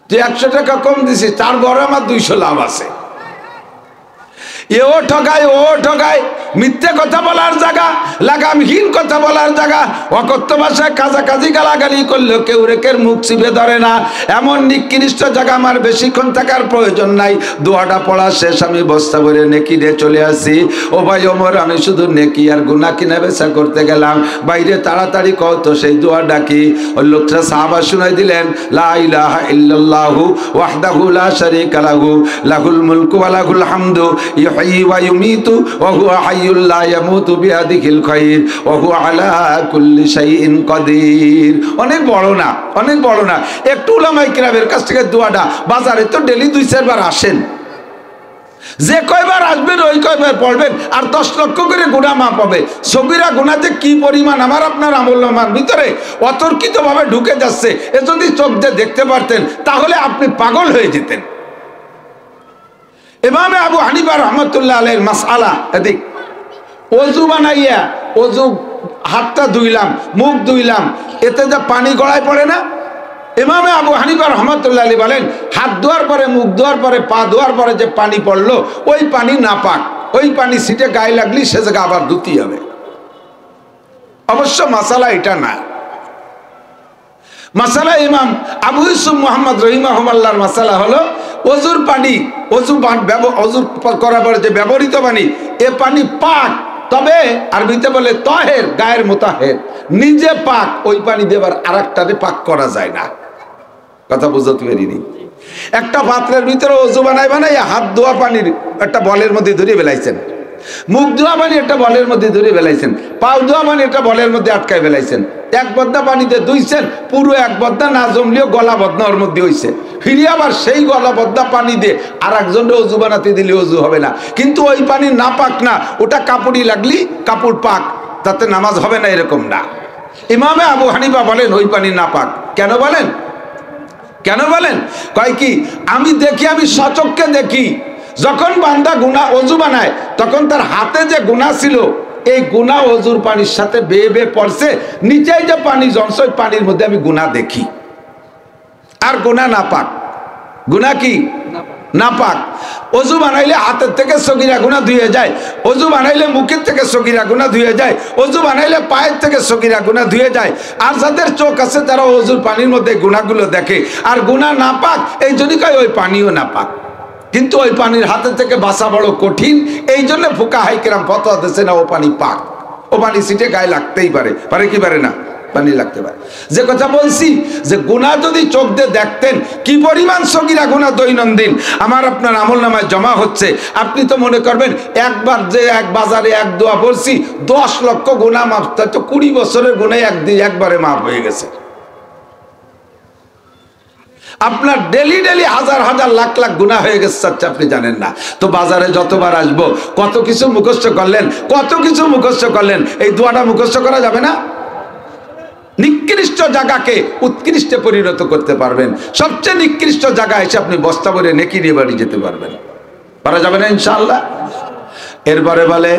তুই 100 টাকা কম দিছি, তার বড় আমার 200 লাভ আছে। এও ঠগায় ও ঠগায়, মিথ্যে কথা বলার জায়গা, লাগামহীন কথা বলার জায়গা, অকথ্য ভাষায় কাজাকাজি গালাগালি করলেও কেউ রেখের মুখ চিপে ধরে না। এমন নিকৃষ্ট জায়গা আমার বেশিক্ষণ থাকার প্রয়োজন নাই। দোয়াটা পড়া শেষ, আমি বস্তা ভরে নেকি দিয়ে চলে আসি। ও ভাই ওমর, আমি শুধু নেকি আর গুনাহ কিনা বেচা করতে গেলাম, বাইরে তাড়াতাড়ি কত সেই দোয়াটা কি? ওই লোকটা সাহাবা শুনাই দিলেন, লা ইলাহা ইল্লাল্লাহু ওয়াহদাহু লা শারীকা লাহু লাহুল মুলকু ওয়া লাহুল হামদু ইহয়ি ওয়া ইউমীতু ওয়া হুয়া হাইয়্যুল লা ইয়ামুতু বিয়াদিহিল খায়র ওয়া হুয়া আলা কুল্লি শাইইন কাদির। অনেক বড় না, অনেক বড় না। একটু উলামায়ে কিরামের কাছ থেকে দোয়াটা, বাজারে তো ডেলি 2-4 বার আসেন, যে কয়বার আসবেন ওই কয়বার পড়বেন, আর 10 লক্ষ করে গুনাহ মাফ হবে। সগীরা গুনাহতে কি পরিমাণ আমার আপনার আমলনামার ভিতরে অতর্কিতভাবে ঢুকে যাচ্ছে, এ যদি চোখ দিয়ে দেখতে পারতেন তাহলে আপনি পাগল হয়ে যেতেন। ইমাম আবু হানিফা রাহমাতুল্লাহ আলাইহির মাসআলা, এদিক ওযু বানাইয়া, ওযু হাতটা ধুইলাম, মুখ ধুইলাম, এতে যা পানি গড়ায় পড়ে না? ইমাম আবু হানিফা রাহমাতুল্লাহ আলাইহি বলেন, হাত ধোয়ার পরে, মুখ ধোয়ার পরে, পা ধোয়ার পরে যে পানি পড়লো ওই পানি নাপাক, ওই পানি সিটে গায়ে লাগলি সে জায়গা আবার ধুতে হবে। অবশ্য মাসালা এটা না, মাসালা ইমাম আবু ইউসুফ মুহাম্মদ রাহিমাহুল্লাহর মাসালা হলো ওযুর পানি, ওযু করার পরে যে ব্যবহৃত পানি, এ পানি পাক, তবে আরবিতে বলে তাহের, গায়ের মুতাহের, নিজে পাক, ওই পানি দেবার আরেকটারে পাক করা যায় না। কথা বুঝতে পারিনি? একটা পাত্রের ভিতরে ওযু বানাই হাত ধোয়া পানির একটা বলের মধ্যে ধরে ফেলাইছেন, মুখ ধোয়া পানি একটা বলের মধ্যে ধরে ফেলাইছেন, পাও ধোয়া পানি একটা বলের মধ্যে আটকায় ফেলাইছেন। এক বদ্দা পানিতে ধুইছেন, পুরো এক বদ্দা না জমলেও গলা বদনা ওর মধ্যে হয়েছে, ফিরে আবার সেই গলা বদ্দা পানি দিয়ে আর একজনের ওযু বানাতে দিলে ওযু হবে না। কিন্তু ওই পানি না পাক না, ওটা কাপড়ই লাগলি কাপড় পাক, তাতে নামাজ হবে না, এরকম না। ইমামে আবু হানিফা বলেন ওই পানি না পাক। কেন বলেন? কেন বলেন? কয় কি, আমি দেখি, আমি সচক্ষে দেখি, যখন বান্দা গুনাহ ওযু বানায় তখন তার হাতে যে গুনাহ ছিল এই গুনাহ ওযুর পানির সাথে বেয়ে বেয়ে পড়ছে, নিচে যে পানি জমছে ওই পানির মধ্যে আমি গুনাহ দেখি। আর গুনাহ না পাক, গুনাহ কি? নাপাক। অজু বানাইলে হাতের থেকে সগীরা গুনাহ ধুয়ে যায়, অজু বানাইলে মুখের থেকে সগীরা গুনাহ ধুয়ে যায়, অজু বানাইলে পায়ের থেকে সগীরা গুনাহ ধুয়ে যায়। আর যাদের চোখ আছে তারা অজুর পানির মধ্যে গুনাহগুলো দেখে, আর গুনাহ নাপাক, এই জন্য কয় ওই পানিও নাপাক। কিন্তু ওই পানির হাতের থেকে বাঁচা বড় কঠিন, এই জন্য ফুকাহায়ে কেরাম ফতোয়া দিয়েছে না ও পানি পাক, ও পানি ছিটে গায়ে লাগতেই পারে, পারে কি পারে না, পানি লাগতে পারে। যে কথা বলছি যে গুনাহ যদি চোখ দিয়ে দেখতেন কি পরিমাণ সগীরা গুনাহ দৈনন্দিন আমার আপনার আমলনামায় জমা হচ্ছে, আপনি তো মনে করবেন একবার যে এক বাজারে এক দোয়া পড়ছি 10 লক্ষ গুনাহ মাফ, তো 20 বছরের গুনাহ একবারে মাফ হয়ে গেছে। আপনার ডেলি ডেলি হাজার হাজার লাখ লাখ গুনাহ হয়ে গেছে, আপনি জানেন না। তো বাজারে যতবার আসবো কত কিছু মুখস্থ করলেন, কত কিছু মুখস্থ করলেন, এই দোয়াটা মুখস্থ করা যাবে না? নিকৃষ্ট জায়গাকে উৎকৃষ্টে পরিণত করতে পারবেন, সবচেয়ে নিকৃষ্ট জায়গায় এসে আপনি বস্তা ভরে নেকি নিয়ে বাড়ি যেতে পারবেন, পারা যাবে না ইনশাআল্লাহ। এরপরে বলে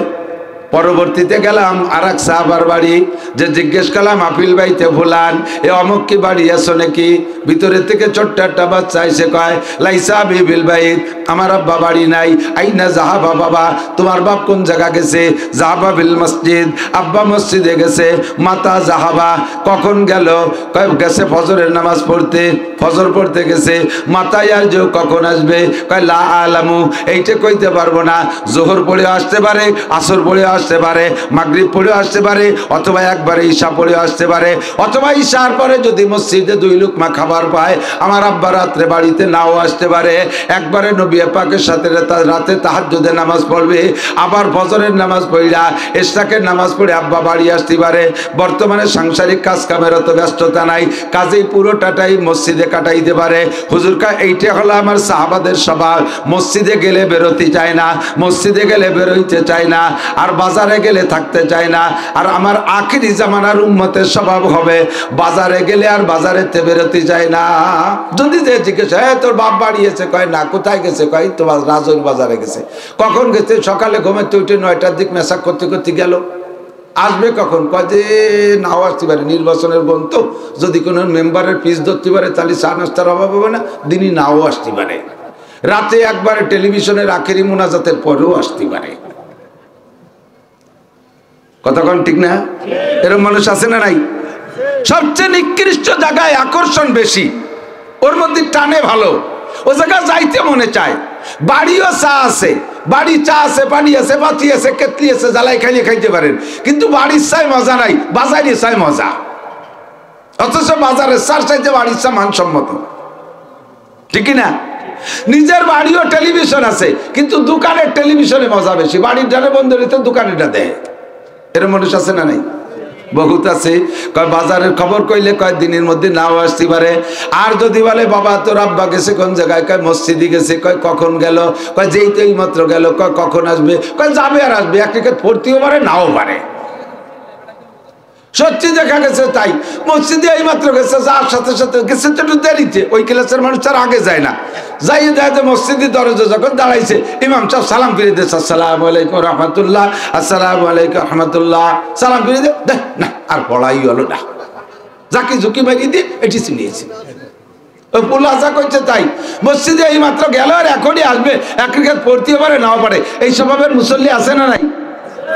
পরবর্তীতে গেলাম আর এক সাহাবার বাড়ি, যে জিজ্ঞেস করলাম আপিল বাইতে ফুলান এ অমুক কি বাড়ি আছো নাকি? ভিতরের থেকে ছোট্ট একটা বাচ্চা এসে কয় লাইসা বিল বাইত, আমার আব্বা বাড়ি নাই। আইনা জাহাবা, বাবা তোমার বাপ কোন জায়গা গেছে? জাহাবা বিল মসজিদ, আব্বা মসজিদে গেছে। মাতা জাহাবা, কখন গেল? কয় গেছে ফজরের নামাজ পড়তে, ফজর পড়তে গেছে। মাতা ইয়ারজু, কখন আসবে? কয় লা আলামু, এইটা কইতে পারবো না, জোহর পড়ে আসতে পারে, আসর পড়ে আসতে পারে, মাগরিব পড়ে আসতে পারে, অথবা একবারে ঈশা পড়ে আসতে পারে, অথবা ঈশার পরে যদি মসজিদে 2 লুকমা খাবার পায় আমার আব্বা রাত্রে বাড়িতে নাও আসতে পারে। একবারে নবী পাকের সাথে রাতে তাহাজ্জুদের নামাজ পড়বে, আবার ফজরের নামাজ পড়া ইশরাকের নামাজ পড়ে আব্বা বাড়ি আসতে পারে। বর্তমানে সাংসারিক কাজ কামের অত ব্যস্ততা নাই, কাজেই পুরোটাই মসজিদে কাটাইতে পারে। হুজুর কা এইটা হলো আমার সাহাবাদের স্বভাব, মসজিদে গেলে বেরোতে চায় না, মসজিদে গেলে বেরোইতে চায় না, আর বাজারে গেলে থাকতে চায় না। আর আমার আখিরি জামানার উম্মতের স্বভাব হবে বাজারে গেলে আর বাজারেতে বেরোতে চায় না। যদি যে জিজ্ঞেস তোর বাপ বাড়িয়েছে, কয় না। কোথায় গেছে? কয় তো রাজৈর বাজারে গেছে। কখন গেছে? সকালে ঘুমাতে উঠে 9টার দিক মেসাক করতে করতে গেল। আসবে কখন? কয় যে নাও আসতে পারে, নির্বাচনের গণ তো, যদি কোনো মেম্বারের পিস ধরতে পারে তাহলে চা নাস্তার অভাব হবে না, দিনই নাও আসতে পারে। রাতে একবারে টেলিভিশনের আখেরি মোনাজাতের পরেও আসতে পারে। কতক্ষণ ঠিক না? এরকম মানুষ আছে না নাই? সবচেয়ে নিকৃষ্ট জায়গায় আকর্ষণ বেশি, ওর মধ্যে টানে ভালো, ও জায়গায় যাইতে মনে চায়। বাড়িও চা আছে, বাড়ি চা আছে, পানি আছে, বাতি আছে, কেতলি আছে, জ্বালাই খাইলে খাইতে পারেন, কিন্তু বাড়ির চাই মজা নাই, বাজারে চাই মজা। অথচ বাজারের চার চাইতে বাড়ির চা মানসম্মত, ঠিক না? নিজের বাড়িও টেলিভিশন আছে, কিন্তু দোকানের টেলিভিশনে মজা বেশি। বাড়ির ডানে বন্ধ হইতে দোকানেরটা দেয়। এরকম মানুষ আছে না নাই? বহুত আছে। কয় বাজারের খবর কইলে কয় দিনের মধ্যে নাও আসতে পারে। আর যদি বলে বাবা তোর আব্বা গেছে কোন জায়গায়? কয় মসজিদে গেছে। কয় কখন গেল? কয় যেই তো এই মাত্র গেল। কয় কখন আসবে? কয় যাবে আর আসবে, এক টিকিট পড়তেও পারে নাও পারে। সত্যি দেখা গেছে তাই। মসজিদে এই মাত্র গেছে, যার সাথে সাথে গেছে তো একটু দেরিতে, ওই ক্লাসের মানুষ তার আগে যায় না। যাই দেয় যে মসজিদের দরজা যখন দাঁড়াইছে, ইমাম সাহেব সালাম ফিরে দিয়েছে, আসসালামু আলাইকুম রহমতুল্লাহ, আসসালামু আলাইকুম রহমতুল্লাহ, সালাম ফিরে দে, না আর পড়াই হলো না, যাকে ঝুঁকি মারি দিয়ে এটি চিনিয়েছি। ওই পুলাজা করছে তাই। মসজিদে এই মাত্র গেল আর এখনই আসবে, এক রেখাত পড়তেও পারে নাও পারে। এই স্বভাবের মুসল্লি আছে না নাই?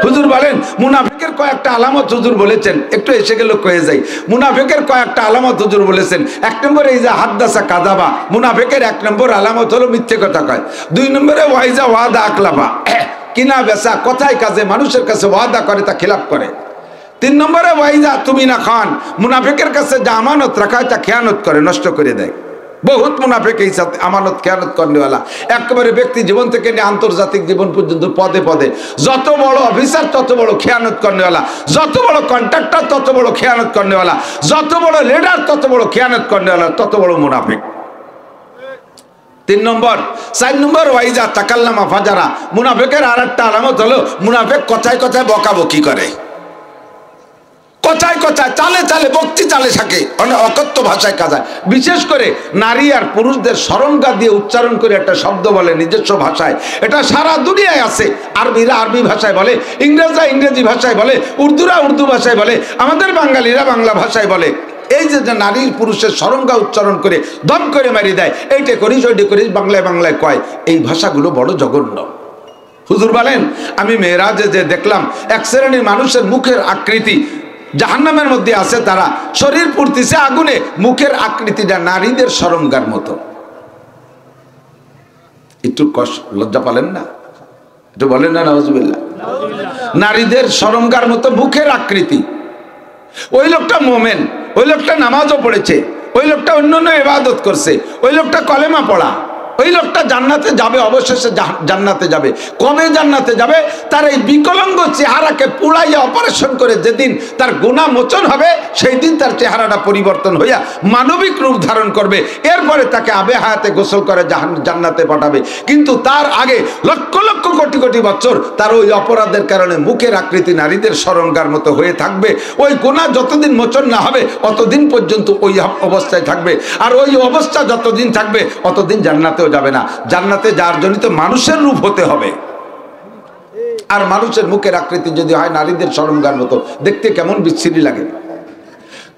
হুজুর বলেন মুনাফিকের কয়েকটা আলামত হুজুর বলেছেন, একটু এসে গেল কয়ে যাই। মুনাফিকের কয়েকটা আলামত হুজুর বলেছেন। 1 নম্বরে এই যে হাদ্দাসা কাযাবা, মুনাফিকের 1 নম্বর আলামত হলো মিথ্যে কথা কয়। 2 নম্বরে ওয়াইজা ওয়াদা আকলাফা, কিনা বেচা কথায় কাজে মানুষের কাছে ওয়াদা করে তা খিলাফ করে। 3 নম্বরে ওয়াইজা তুমিনা খান, মুনাফিকের কাছে যা আমানত রাখা হয় তা খেয়ানত করে, নষ্ট করে দেয়। বহুত মুনাফিক এই সাথে আমানত খেয়ানত করেওয়ালা, একেবারে ব্যক্তি জীবন থেকে নিয়ে আন্তর্জাতিক জীবন পর্যন্ত পদে পদে যত বড় অফিসার তত বড় খেয়ানত করেওয়ালা, যত বড় কন্ট্রাক্টর তত বড় খেয়ানত করেওয়ালা, যত বড় লিডার তত বড় খেয়ানত করেওয়ালা, তত বড় মুনাফিক। 3 নম্বর। 4 নম্বর ওয়াইজা তাকাল্লামা ফাজারা, মুনাফিকের আরেকটা আলামত হলো মুনাফিক কথায় কথায় বকাবকি করে, কথায় কথায় চালে চালে বক্তি চালে থাকে, অকথ্য ভাষায় কাজায়। বিশেষ করে নারী আর পুরুষদের সরঙ্গা দিয়ে উচ্চারণ করে একটা শব্দ বলে নিজস্ব ভাষায়, এটা সারা দুনিয়ায় আছে। আরবিরা আরবি ভাষায় বলে, ইংরেজরা ইংরেজি ভাষায় বলে, উর্দুরা উর্দু ভাষায় বলে, আমাদের বাঙালিরা বাংলা ভাষায় বলে। এই যে নারী পুরুষের সরঙ্গা উচ্চারণ করে দম করে মারিয়ে দেয়, এইটা করিস ওইটা করিস, বাংলায় বাংলায় কয়, এই ভাষাগুলো বড় জঘন্য। হুজুর বলেন, আমি মেরাজে যে দেখলাম এক শ্রেণীর মানুষের মুখের আকৃতি জাহান্নামের মধ্যে আছে, তারা শরীর পুড়তিছে আগুনে, মুখের আকৃতিটা নারীদের সরঙ্গার মতো। একটু লজ্জা পালেন না? একটু বলেন না নাউজুবিল্লাহ। নারীদের সরঙ্গার মতো মুখের আকৃতি। ওই লোকটা মোমেন, ওই লোকটা নামাজও পড়েছে, ওই লোকটা অন্যান্য ইবাদত করছে, ওই লোকটা কলেমা পড়া, ওই লোকটা জান্নাতে যাবে, অবশেষে জান্নাতে যাবে। কবে জান্নাতে যাবে? তার এই বিকলাঙ্গ চেহারাকে পুড়াইয়া অপারেশন করে যেদিন তার গুনাহ মোচন হবে, সেই দিন তার চেহারাটা পরিবর্তন হইয়া মানবিক রূপ ধারণ করবে। এরপরে তাকে আবে হায়াতে গোসল করে জান্নাতে পাঠাবে। কিন্তু তার আগে লক্ষ লক্ষ কোটি কোটি বছর তার ওই অপরাধের কারণে মুখের আকৃতি নারীদের সরঙ্গার মতো হয়ে থাকবে। ওই গুনাহ যতদিন মোচন না হবে অতদিন পর্যন্ত ওই অবস্থায় থাকবে। আর ওই অবস্থা যতদিন থাকবে অতদিন জান্নাতে যাবে না। জান্নাতে যার জন্য তো মানুষের রূপ হতে হবে। আর মানুষের মুখের আকৃতি যদি হয় নারীদের সরঙ্গার মতো, দেখতে কেমন বিচ্ছিরি লাগে।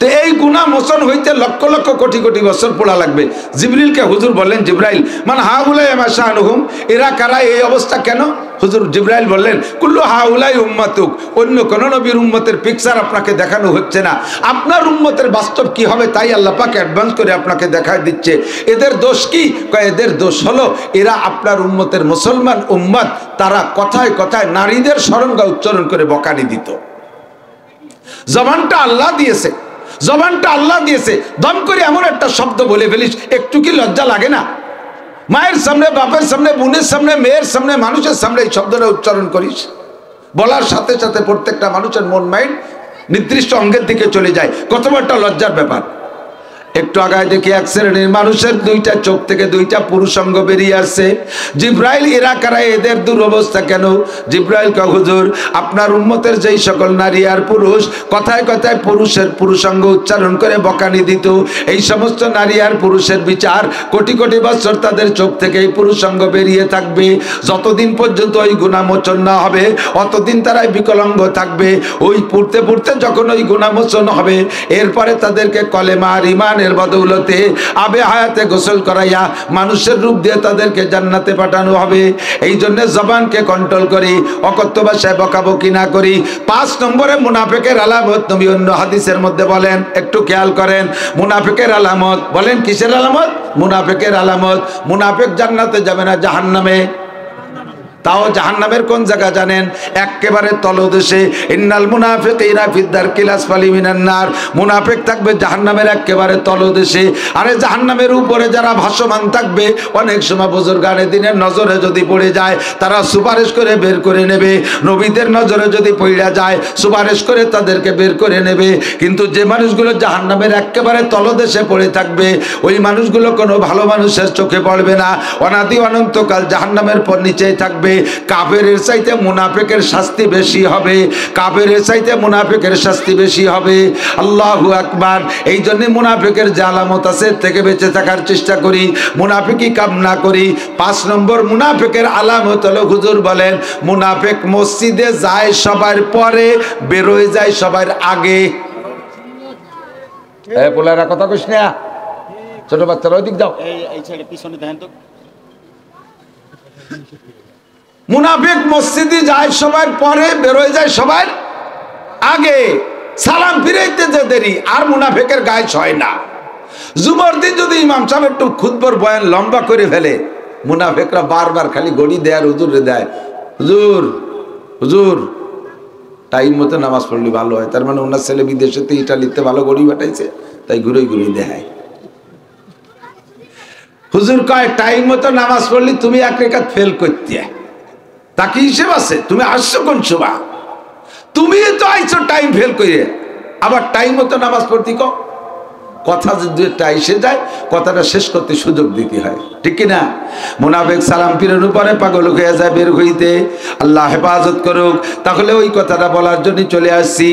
তো এই গুনাহ মোচন হইতে লক্ষ লক্ষ কোটি কোটি বছর পোড়া লাগবে। জিবরিলকে হুজুর বললেন, জিবরাইল মান হাউলাই মাশানুহুম, এরা কারা, এই অবস্থা কেন? হুজুর জিবরাইল বললেন, কুল্লু হাউলাই উম্মাতুক, অন্য কোন নবীর উম্মতের পিকচার আপনাকে দেখানো হচ্ছে না, আপনার উম্মতের বাস্তব কি হবে তাই আল্লাহ পাক অ্যাডভান্স করে আপনাকে দেখায় দিচ্ছে। এদের দোষ কি? এদের দোষ হলো এরা আপনার উম্মতের মুসলমান উম্মত, তারা কথায় কথায় নারীদের সরঙ্গা উচ্চারণ করে বকানি দিত। জবানটা আল্লাহ দিয়েছে, জবানটা আল্লাহ দিয়েছে, দম করে এমন একটা শব্দ বলে ফেলিস, একটু কি লজ্জা লাগে না? মায়ের সামনে, বাপের সামনে, বোনের সামনে, মেয়ের সামনে, মানুষের সামনে এই শব্দটা উচ্চারণ করিস। বলার সাথে সাথে প্রত্যেকটা মানুষের মন মাইন্ড নির্দিষ্ট অঙ্গের দিকে চলে যায়। কত বড় একটা লজ্জার ব্যাপার। একটু আগায় দেখি এক শ্রেণীর মানুষের দুইটা চোখ থেকে দুইটা পুরুষাঙ্গ বেরিয়ে আসছে। জিব্রাইল, এরা কারা, এদের দুরবস্থা কেন? জিব্রাইল কয়, হুজুর আপনার উম্মতের যেই সকল নারী আর পুরুষ কথায় কথায় পুরুষের পুরুষাঙ্গ উচ্চারণ করে বকানি দিত, এই সমস্ত নারী আর পুরুষের বিচার কোটি কোটি বছর তাদের চোখ থেকে এই পুরুষাঙ্গ বেরিয়ে থাকবে। যতদিন পর্যন্ত ওই গুনাহ মোচন না হবে অতদিন তারাই বিকলাঙ্গ থাকবে। ওই পড়তে পড়তে যখন ওই গুনাহ মোচন হবে, এরপরে তাদেরকে কলেমা আর ঈমান বদৌলতে আবে হায়াতে গোসল করাইয়া মানুষের রূপ দিয়ে তাদেরকে জান্নাতে পাঠানো হবে। এই জন্য জবানকে কন্ট্রোল করি, অকথ্য ভাষায় বকাবকি না করি। 5 নম্বরে মুনাফিকের আলামত নবী অন্য হাদিসের মধ্যে বলেন, একটু খেয়াল করেন। মুনাফিকের আলামত বলেন, কিসের আলামত? মুনাফিকের আলামত। মুনাফিক জান্নাতে যাবে না, জাহান্নামে। তাও জাহান্নামের কোন জায়গা জানেন? একেবারে তলদেশে। ইন্নাল মুনাফিকিনা ফিদ দারকিল আসফালি মিনান নার। মুনাফিক থাকবে জাহান্নামের একেবারে তলদেশে। আরে জাহান্নামের উপরে যারা ভাসমান থাকবে, অনেক সময় বুজুর্গানে দিনের নজরে যদি পড়ে যায় তারা সুপারিশ করে বের করে নেবে। নবীদের নজরে যদি পড়ে যায় সুপারিশ করে তাদেরকে বের করে নেবে। কিন্তু যে মানুষগুলো জাহান্নামের একেবারে তলদেশে পড়ে থাকবে, ওই মানুষগুলো কোনো ভালো মানুষের চোখে পড়বে না, অনাদি অনন্তকাল জাহান্নামের পর নিচেই থাকবে। কাফেরের চাইতে মুনাফিকের শাস্তি বেশি হবে, কাফেরের চাইতে মুনাফিকের শাস্তি বেশি হবে। আল্লাহু আকবার। এই জন্য মুনাফিকের যে আলামত আছে থেকে বেঁচে থাকার চেষ্টা করি, মুনাফিকি কাম না করি। 5 নম্বর মুনাফিকের আলামত হলো, হুজুর বলেন, মুনাফিক মসজিদে যায় সবার পরে, বেরোয় যায় সবার আগে। পোলারা কথা কইস না, ছোট বাচ্চারা ওই দিক যাও, এই সাইডে পিছনে দেখেন তো। মুনাফিক মসজিদে যায় সবার পরে, বেরোয় যায় সবার আগে। সালাম ফিরাইতে যে দেরি, আর মুনাফিকের গায়ে হয় না। জুমার দিন যদি ইমাম সাহেব একটু খুতবার বয়ান লম্বা করে ফেলে, মুনাফিকরা বারবার খালি গড়ি দেয় আর হুজুরে দেয়, হুজুর হুজুর টাইম মতো নামাজ পড়লে ভালো হয়। তার মানে ওনার ছেলে বিদেশেতে ইটালিতে ভালো গড়ি বাটাইছে, তাই ঘুরে ঘুরে দেয়। হুজুর কয়, টাইম মতো নামাজ পড়লি তুমি 1 রাকাত ফেল করতে, তা কি হিসেব আছে? তুমি আসছো কোন সময়? তুমি তো আইছো টাইম ফেল করে, আবার টাইম মতো নামাজ পড়তে কথা যদি একটা এসে যায়, কথাটা শেষ করতে সুযোগ দিতে হয়। ঠিক কিনা? মুনাফিক সালাম ফিরানোর পরে পাগল হয়ে যায় বের হইতে। আল্লাহ হেফাজত করুক। তাহলে ওই কথাটা বলার জন্য চলে আসছি,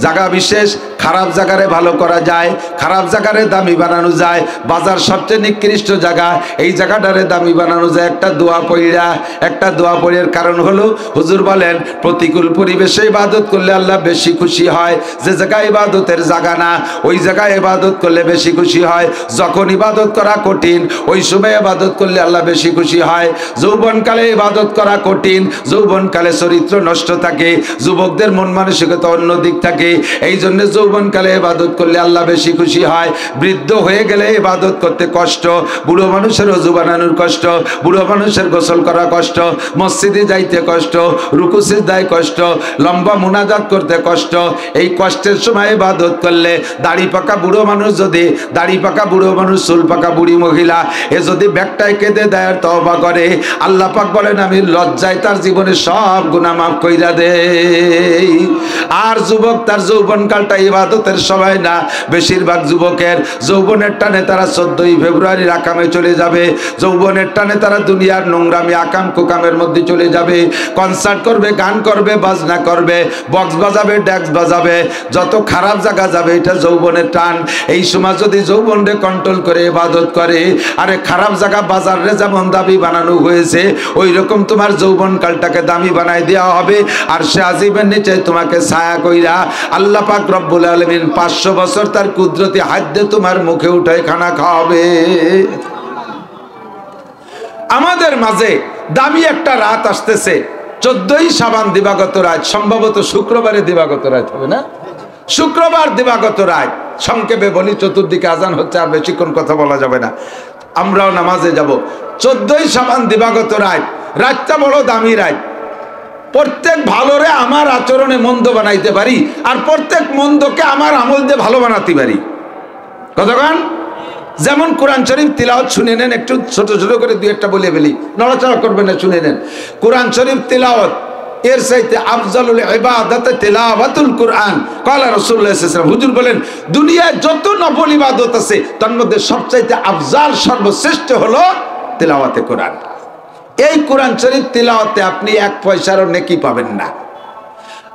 জায়গা বিশেষ খারাপ জায়গারে ভালো করা যায়, খারাপ জায়গারে দামি বানানো যায়। বাজার সবচেয়ে নিকৃষ্ট জায়গা, এই জায়গাটারে দামি বানানো যায় একটা দোয়া পড়িয়া। একটা দোয়া পড়িয়ার কারণ হলো হুজুর বলেন প্রতিকূল পরিবেশে ইবাদত করলে আল্লাহ বেশি খুশি হয়। যে জায়গায় ইবাদতের জায়গা না, ওই জায়গায় ইবাদত করলে বেশি খুশি হয়। যখন ইবাদত করা কঠিন, ওই সময় ইবাদত করলে আল্লাহ বেশি খুশি হয়। যৌবনকালে ইবাদত করা কঠিন, যৌবনকালে চরিত্র নষ্ট থাকে, যুবকদের মন মানসিকতা অন্য দিক থাকে। এই জন্য যৌবনকালে ইবাদত করলে আল্লাহ বেশি খুশি হয়। বৃদ্ধ হয়ে গেলে ইবাদত করতে কষ্ট, বুড়ো মানুষের ওযু বানানোর কষ্ট, বুড়ো মানুষের গোসল করা কষ্ট, মসজিদে যাইতে কষ্ট, রুকু সিজদায় কষ্ট, লম্বা মুনাজাত করতে কষ্ট। এই কষ্টের সময় ইবাদত করলে দাড়ি পাকা বুড়ো মানুষ যদি, দাড়ি পাকা বুড়ো মানুষ, চুল পাকা বুড়ি মহিলা এ যদি ব্যাগটায় কেঁদে দেয় আর তওবা করে, আল্লাহ পাক বলেন আমি লজ্জায় তার জীবনে সব গুনাহ মাফ কইরা দেই। আর যুবক তার যৌবনকালটা ইবাদতের সময় না। বেশিরভাগ যুবকের যৌবনের টানে তারা 14ই ফেব্রুয়ারির আকামে চলে যাবে, যৌবনের টানে তারা দুনিয়ার নোংরামি আকাম কুকামের মধ্যে চলে যাবে। কনসার্ট করবে, গান করবে, বাজনা করবে, বক্স বাজাবে, ড্যাক্স বাজাবে, যত খারাপ জায়গা যাবে। এটা যৌবনের টান। এই সময় যদি যৌবনরে কন্ট্রোল করে ইবাদত করে, আরে খারাপ জায়গা বাজারে যেমন দামি বানানো হয়েছে, ওই রকম তোমার যৌবনকালটাকে দামি বানাই দেওয়া হবে। আর সে আজিবের নিচে তোমাকে ছায়া কইরা আল্লাহ পাক রব্বুল আলামিন 500 বছর তার কুদরতি হাত দিয়ে তোমার মুখে উঠায় খানা খাওয়াবে। আমাদের মাঝে দামি একটা রাত আসতেছে, 14ই শাবান দিবাগত রাত, সম্ভবত শুক্রবারে দিবাগত রাত হবে না? শুক্রবার দিবাগত রাত। সংক্ষেপে বলি, চতুর্দিকে আজান হচ্ছে, আর বেশিক্ষণ কথা বলা যাবে না। আমরাও নামাজে যাব। 14ই শাবান দিবাগত রাত, রাতটা বড় দামি রাত। প্রত্যেক ভালোরে আমার আচরণে মন্দ বানাইতে পারি, আর প্রত্যেক মন্দকে আমার আমল দিয়ে ভালো বানাতে পারি। কতক্ষণ? যেমন কোরআন শরীফ তিলাওয়াত শুনে নেন, একটু ছোট ছোট করে দুই একটা বলে ফেলি, নড়াচড়া করবেন না, শুনে নেন। কোরআন শরীফ তিলাওয়াত এর চাইতে আফজালুল ইবাদাত তিলাওয়াতুল কুরআন। ক্বালা রাসূলুল্লাহ সাল্লাল্লাহু আলাইহি ওয়াসাল্লাম, হুজুর বলেন দুনিয়ায় যত নফল ইবাদত আছে তার মধ্যে সবচাইতে আফজাল সর্বশ্রেষ্ঠ হলো তিলাওয়াতে কোরআন। এই কোরআন শরীফ তিলাওয়াতে আপনি 1 পয়সারও নেকি পাবেন না।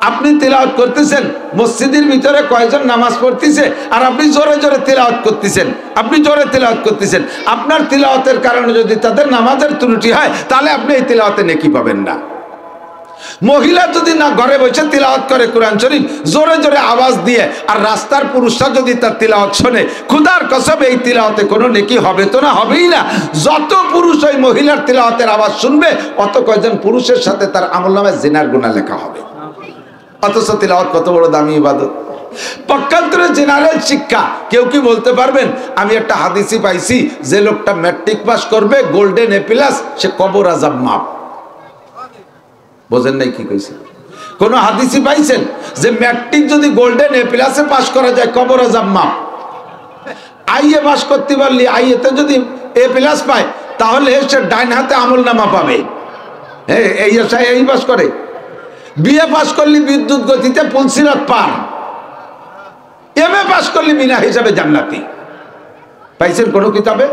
আপনি তিলাওয়াত করতেছেন, মসজিদের ভিতরে কয়জন নামাজ পড়তেছে, আর আপনি জোরে জোরে তিলাওয়াত করতেছেন, আপনি জোরে তিলাওয়াত করতেছেন। আপনার তিলাওয়াতের কারণে যদি তাদের নামাজের ত্রুটি হয়, তাহলে আপনি এই তিলাওয়াতে নেকি পাবেন না। মহিলা যদি না ঘরে বসে তিলাওয়াত করে কোরআন শরীফ জোরে জোরে আওয়াজ দিয়ে, আর রাস্তার পুরুষরা যদি তার তিলাওয়াত শোনে, খুদার কসম এই তিলাওয়াতে কোনো নেকি হবে তো না, হবেই না। যত পুরুষ ওই মহিলার তিলাওয়াতের আওয়াজ শুনবে, অত কয়জন পুরুষের সাথে তার আমলনামায় জিনার গুনাহ লেখা হবে। অথচ তিলাওয়াত কত বড় দামি ইবাদত। পক্ষান্তরে জেনারেল শিক্ষা, কেউ কি বলতে পারবেন আমি একটা হাদিসই পাইছি, যে লোকটা ম্যাট্রিক পাস করবে গোল্ডেন এ প্লাস, সে কবর আযাব মাপ। বোঝেন নাই কি কইছে? কোন হাদিসই পাইছেন যে ম্যাট্রিক যদি গোল্ডেন এ প্লাসে পাস করা যায় কবর আযাব মাপ? আইএ পাস করতে পারলি, আইএতে যদি এ প্লাস পায়, তাহলে সে ডাইন হাতে আমলনামা পাবে। এই পাস করে। বিএ পাস করলি বিদ্যুৎ গতিতে পুলসিরাত পার, এমএ পাস করলি বিনা হিসাবে জান্নাতি। পাইছেন কোন কিতাবে?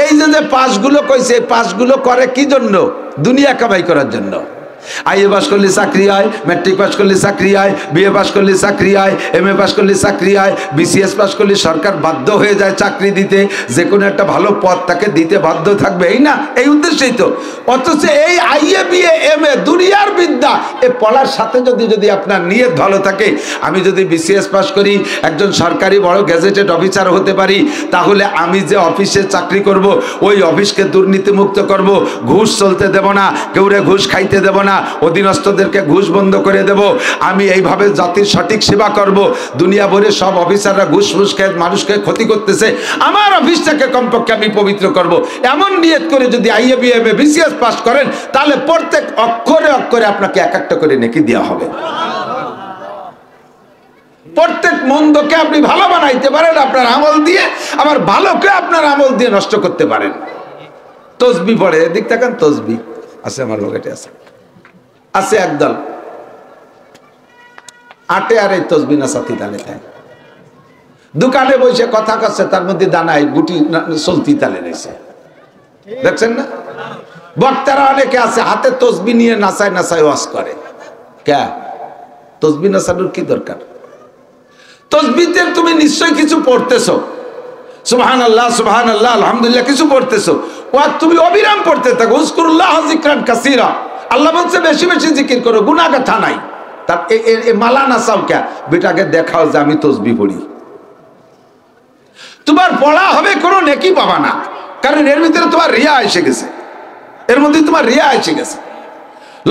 এই যে পাসগুলো কইছে, পাসগুলো করে কি জন্য? দুনিয়া কামাই করার জন্য। আইএ পাস করলে চাকরি হয়, ম্যাট্রিক পাস করলে চাকরি হয়, বিএ পাস করলে চাকরি হয়, এমএ পাস করলে চাকরি হয়, বিসিএস পাস করলে সরকার বাধ্য হয়ে যায় চাকরি দিতে, যে কোনো একটা ভালো পদ তাকে দিতে বাধ্য থাকবে, এই না? এই উদ্দেশ্যেই তো। অথচ এই আইএ বিএ এমএ দুনিয়ার বিদ্যা, এ পড়ার সাথে যদি আপনার নিয়ত ভালো থাকে, আমি যদি বিসিএস পাস করি, একজন সরকারি বড় গ্যাজেটেড অফিসার হতে পারি, তাহলে আমি যে অফিসে চাকরি করব, ওই অফিসকে দুর্নীতিমুক্ত করব, ঘুষ চলতে দেব না, কেউরে ঘুষ খাইতে দেব না, অধীনস্থদেরকে ঘুষ বন্ধ করে দেব, আমি এইভাবে জাতির সঠিক সেবা করব। দুনিয়া ভরে সব অফিসাররা ঘুষ ফুস খেয়ে মানুষকে ক্ষতি করতেছে, আমার অফিসটাকে কমপক্ষে আমি পবিত্র করব। এমন নিয়ত করে যদি আইএ বিএ বিসিএস পাস করেন, তাহলে প্রত্যেক অক্ষরে অক্ষরে আপনাকে এক একটা করে নেকি দেওয়া হবে। প্রত্যেক মন্দকে আপনি ভালো বানাইতে পারেন আপনার আমল দিয়ে, আবার ভালোকে আপনার আমল দিয়ে নষ্ট করতে পারেন। তসবি পড়ে, এদিক তাকান, তসবি আছে আমার পকেটে, আছে একদল আটে, আর এই তসবি না সাথী তালে তাই দোকানে বসে কথা করছে, তার মধ্যে দানায় গুটি চলতি তালে রয়েছে। দেখছেন না? বক্তারা অনেকে আছে হাতে তসবি নিয়ে নাচায় নাচায় ওয়াজ করে। কে তসবি নাচানোর কি দরকার? তসবিতে তুমি নিশ্চয়ই কিছু পড়তেছো, সুবহানাল্লাহ সুবহানাল্লাহ আলহামদুলিল্লাহ কিছু পড়তেছো, ওয়াজ তুমি অবিরাম পড়তে থাকো। উযকুরুল্লাহ যিকরান কাসীরা, আল্লাহ বলছে বেশি বেশি জিকির করো, গুনাহ গাথা নাই। তার মালা নাচাও কে? বেটাকে দেখাও যে আমি তসবি পড়ি। তোমার পড়া হবে কোনো নেকি পাবা না, কারণ এর ভিতরে তোমার রিয়া এসে গেছে, এর মধ্যে তোমার রিয়া এসে গেছে।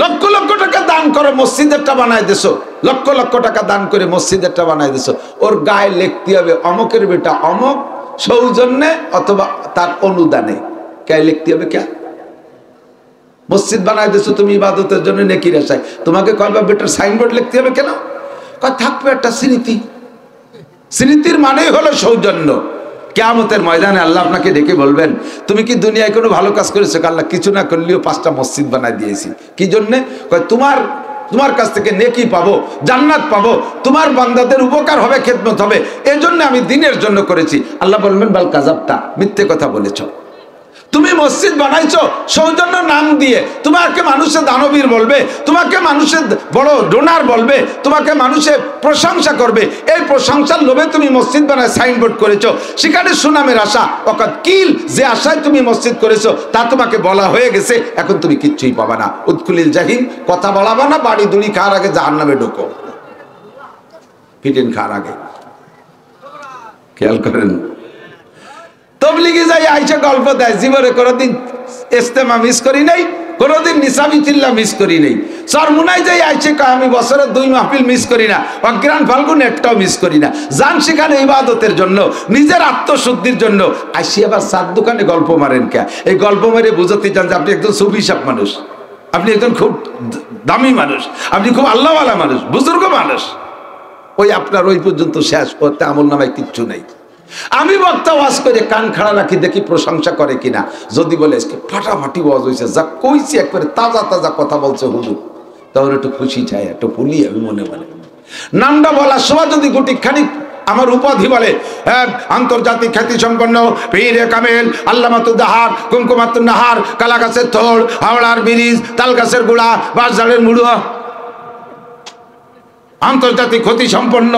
লক্ষ লক্ষ টাকা দান করো, মসজিদেরটা বানায় দিছো, লক্ষ লক্ষ টাকা দান করে মসজিদেরটা বানায় দিছো, ওর গায়ে লিখতে হবে অমকের বেটা অমক সৌজন্যে অথবা তার অনুদানে। কে লিখতে হবে? কে? মসজিদ বানায় দিছো তুমি ইবাদতের জন্য, নেকির আশায়, তোমাকে কলবা বেটার সাইনবোর্ড লিখতে হবে কেন? থাকবে একটা স্মৃতি। স্মৃতির মানেই হলো সৌজন্য। কিয়ামতের ময়দানে আল্লাহ আপনাকে ডেকে বলবেন, তুমি কি দুনিয়ায় কোনো ভালো কাজ করেছো? আল্লাহ কিছু না করলেও 5টা মসজিদ বানায় দিয়েছি। কি জন্যে? তোমার কাছ থেকে নেকি পাবো, জান্নাত পাবো, তোমার বান্দাদের উপকার হবে, খেদমত হবে, এজন্য আমি দিনের জন্য করেছি। আল্লাহ বলবেন বাল কাযাবতা, মিথ্যে কথা বলেছো। তুমি মসজিদ বানাইছো সৌজন্য নাম দিয়ে, তোমাকে মানুষে দানবীর বলবে, তোমাকে মানুষে বড় ডোনার বলবে, তোমাকে মানুষে প্রশংসা করবে। এই প্রশংসার লোভে তুমি মসজিদ বানায় সাইনবোর্ড করেছো, সেখানে সুনামের আশা অকাত কিল, যে আশায় তুমি মসজিদ করেছো তা তোমাকে বলা হয়ে গেছে, এখন তুমি কিচ্ছুই পাবা না। উদখুলিল জাহিম, কথা বলাবা না, বাড়ি দুড়ি খাওয়ার আগে জাহান্নামে ঢোকো, পিটেন খাওয়ার আগে। খেয়াল করেন, তবলিগে যাই আইসা গল্প দেয়, জীবনে কোনোদিন ইজতেমা মিস করি নাই, কোনোদিন নিসাবি চিল্লা মিস করি নাই। চরমুনাই যাই আইসে আমি বছরে 2 মাহফিল মিস করি না, অগ্রাণ ফাল্গুন একটাও মিস করি না। যান সেখানে ইবাদতের জন্য, নিজের আত্মশুদ্ধির জন্য। আইসি আবার চার দোকানে গল্প মারেন কে? এই গল্প মেরে বুঝতে চান যে আপনি একজন সুফি সাপ মানুষ, আপনি একজন খুব দামি মানুষ, আপনি খুব আল্লাহওয়ালা মানুষ, বুজুর্গ মানুষ। ওই আপনার ওই পর্যন্ত শেষ করতে আমল নামায় কিচ্ছু নেই। আমি বক্তা ওয়াজ করে কান খাড়া রাখি, দেখি প্রশংসা করে কিনা। যদি বলে ফাটাফাটি ওয়াজ হয়েছে, যা কইছি একবারে তাজা তাজা কথা বলছে হুজুর, তখন একটু খুশি চাই, একটু ফুলি আমি মনে মনে। নামটা বলার সময় যদি গুটি খানিক আমার উপাধি বলে, আন্তর্জাতিক খ্যাতি সম্পন্ন পীরে কামেল আল্লামাতুদ দাহার, কুমকুমাতুন নাহার, কালা গাছের থোড়, হাওড়ার ব্রিজ, তাল গাছের গুড়া, বাঁশঝাড়ের মুড়ো, আন্তর্জাতিক খ্যাতি সম্পন্ন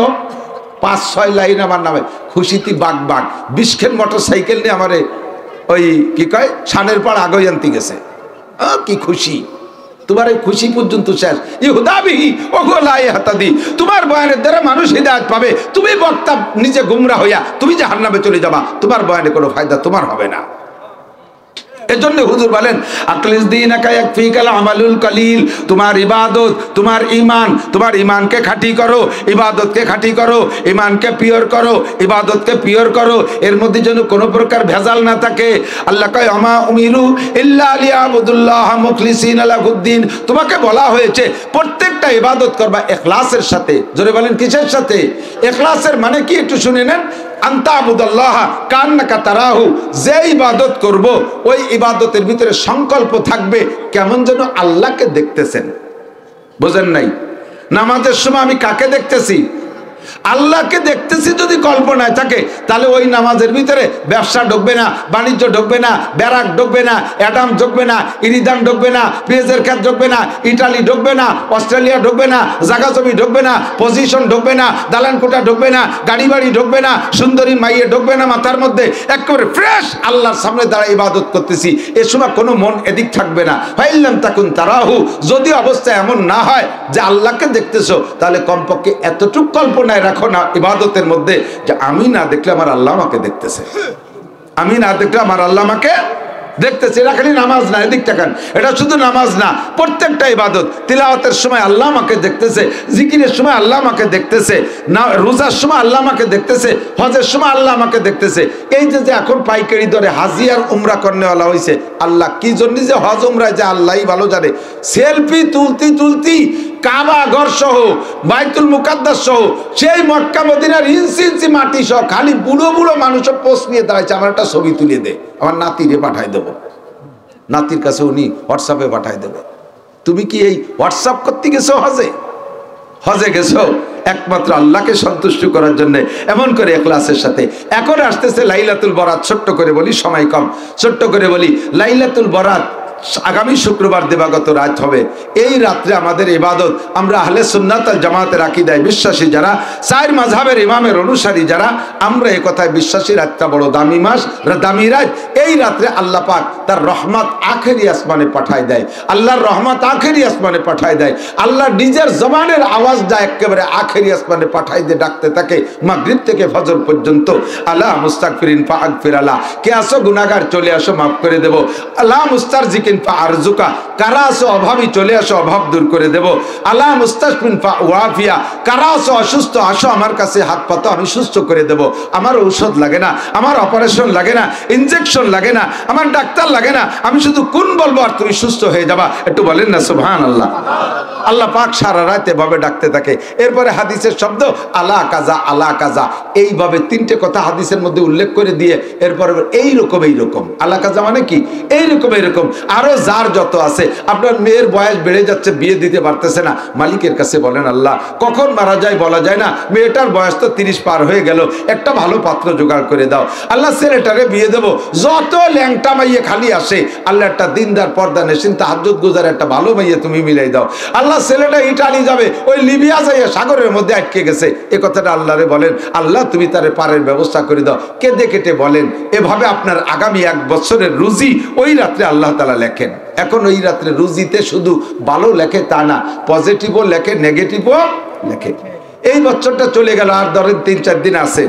5-6 লাইন আমার নামে, খুশিতে বাগ বাগ। 20 মোটর সাইকেল নিয়ে আমারে ওই কি কয় সানের পাড় আগে আনতে গেছে। কি খুশি! তোমার এই খুশি পর্যন্ত শেষ। ইহুদাবিহি ওগোলাই হাতাদি, তোমার বয়ানের দ্বারা মানুষ হিদায়াত পাবে, তুমি বক্তা নিজে গুমরা হইয়া তুমি জাহান্নামে চলে যাবা, তোমার বয়ানে কোনো ফায়দা তোমার হবে না। এজন্য হুজুর বলেন আকলিস দীনাকা ইয়াকফিকাল আমালুল কলিল, তোমার ইবাদত, তোমার ঈমান, তোমার ঈমানকে খাঁটি করো, ইবাদতকে খাঁটি করো, ঈমানকে পিওর করো, ইবাদতকে পিওর করো, এর মধ্যে যেন কোনো প্রকার ভেজাল না থাকে। আল্লাহ কয় আমা উমিরু ইল্লা লিয়াবুদুল্লাহ মুখলিসিনা লাহুদ্দিন, তোমাকে বলা হয়েছে প্রত্যেকটা ইবাদত করবা ইখলাসের সাথে। জোরে বলেন কিসের সাথে? ইখলাসের মানে কি একটু শুনে নেন। আনতাবুদাল্লাহ কান্নাকা তারাহু, যে ইবাদত করব ওই ইবাদতের ভিতরে সংকল্প থাকবে কেমন যেন আল্লাহকে দেখতেছেন। বুঝেন নাই? নামাজের সময় আমি কাকে দেখতেছি? আল্লাহকে দেখতেছি। যদি কল্পনায় থাকে তাহলে ওই নামাজের ভিতরে ব্যবসা ঢুকবে না, বাণিজ্য ঢুকবে না, ব্যারাক ঢুকবে না, অ্যাডাম ঢুকবে না, ইরিদান ঢুকবে না, পেঁয়াজের ক্ষেত ঢুকবে না, ইটালি ঢুকবে না, অস্ট্রেলিয়া ঢুকবে না, জাগা জমি ঢুকবে না, পজিশন ঢুকবে না, দালান কোঠা ঢুকবে না, গাড়ি বাড়ি ঢুকবে না, সুন্দরী মাইয়ে ঢুকবে না মাথার মধ্যে। একেবারে ফ্রেশ আল্লাহর সামনে দাঁড়ায় ইবাদত করতেছি, এ সময় কোনো মন এদিক থাকবে না। ফাইল্লাম তাকুন তারাহু, যদি অবস্থা এমন না হয় যে আল্লাহকে দেখতেছো, তাহলে কমপক্ষে এতটুকু কল্পনায় রাখো না ইবাদতের মধ্যে যে আমি না দেখলে আমার আল্লাহ আমাকে দেখতেছে, আমি না দেখলে আমার আল্লাহ আমাকে দেখতেছে। এটা খালি নামাজ না, এদিক তাকান, এটা শুধু নামাজ না, প্রত্যেকটা ইবাদত। তিলাওয়াতের সময় আল্লাহ আমাকে দেখতেছে, জিকিরের সময় আল্লাহ আমাকে দেখতেছে, না রোজার সময় আল্লাহ আমাকে দেখতেছে, হজের সময় আল্লাহ আমাকে দেখতেছে। এই যে এখন পাইকারি দরে হাজি আর উমরা করনেওয়ালা হয়েছে, আল্লাহ কি জন্য যে হজ উমরায় যে আল্লাহই ভালো জানে। সেলফি তুলতি তুলতি কাবা ঘর সহ, বাইতুল মুকাদ্দাস সহ, সেই মক্কা মদিনার ইঞ্চি ইঞ্চি মাটি সহ খালি বুড়ো বুড়ো মানুষও পোস্ট নিয়ে দাঁড়াইছে, আমার একটা ছবি তুলে দে, আমার নাতিরে পাঠাই দেবো। নাতির কাছে উনি হোয়াটসঅ্যাপে পাঠাই দেবে। তুমি কি এই হোয়াটসঅ্যাপ করতে গেছো? হজে গেছো, একমাত্র আল্লাহকে সন্তুষ্ট করার জন্য, এমন করে ইখলাসের সাথে। এখন আসতেছে লাইলাতুল বরাত। ছোট্ট করে বলি, সময় কম, ছোট্ট করে বলি, লাইলাতুল বরাত আগামী শুক্রবার দিবাগত রাত হবে। এই রাত্রে আমাদের ইবাদত, আমরা আহলে সুন্নাত ওয়াল জামাতের আকীদায় বিশ্বাসী যারা, চার মাযহাবের ইমামের অনুসারী যারা, আমরা এই কথায় বিশ্বাসী, রাতটা বড় দামি মাস, দামি রাত। এই রাত্রে আল্লাহ পাক তার রহমত আখেরি আসমানে পাঠায় দেয়। আল্লাহর রহমত আখেরি আসমানে পাঠায় দেয়। আল্লাহ নিজের জবানের আওয়াজটা একেবারে আখেরি আসমানে পাঠায় দিয়ে ডাকতে থাকে মাগরিব থেকে ফজর পর্যন্ত। আলা মুস্তাগফিরিন ফাগফির আলা, কে আসো গুনাহগার চলে আসো মাফ করে দেব। আলা মুস্তারজিকিন ফা আরজুকা, কারা আসো অভাবী চলে আসো অভাব দূর করে দেব। আলা মুস্তাশফিন ফা ওয়াফিয়া, কারা আসো অসুস্থ আসো আমার কাছে হাত পাতো আমি সুস্থ করে দেব। আমার ঔষধ লাগে না, আমার অপারেশন লাগে না, ইনজেকশন লাগে না, আমার ডাক্তার লাগে না, আমি শুধু কোন বলবো আর তুমি সুস্থ হয়ে যাবা। একটু বলেন না সুবহানাল্লাহ। আল্লাহ পাক সারা রাত এভাবে ডাকতে থাকে। এরপরে হাদিসের শব্দ আলা কাজা আলা কাজা, এইভাবে তিনটে কথা হাদিসের মধ্যে উল্লেখ করে দিয়ে এরপরে এইরকম এইরকম, আলা কাজা মানে কি এইরকম এইরকম। আরো যার যত আছে, আপনার মেয়ের বয়স বেড়ে যাচ্ছে, বিয়ে দিতে পারতেছে না, মালিকের কাছে বলেন আল্লাহ কখন মারা যায় বলা যায় না, মেয়েটার বয়স তো 30 পার হয়ে গেল, একটা ভালো পাত্র জোগাড় করে দাও। আল্লাহ ছেলেটারে বিয়ে দেবো, যত ল্যাংটা মাইয়ে খালি আসে, আল্লাহ একটা দিনদার পর্দা নেশিন তাহাজ্জুদ গুজার একটা ভালো মাইয়ে তুমি মিলাই দাও। আল্লাহ ছেলেটা ইটালি যাবে, ওই লিবিয়া যাইয়া সাগরের মধ্যে আটকে গেছে, এ কথাটা আল্লাহরে বলেন, আল্লাহ তুমি তারে পারের ব্যবস্থা করে দাও। কেঁদে কেটে বলেন, এভাবে আপনার আগামী 1 বছরের রুজি ওই রাত্রে আল্লাহ তাআলা লেখেন। এখন ওই রাত্রে রুজিতে শুধু ভালো লেখে তা না, পজিটিভও লেখে, নেগেটিভও লেখে। এই বছরটা চলে গেল, আর ধরেন 3-4 দিন আছে,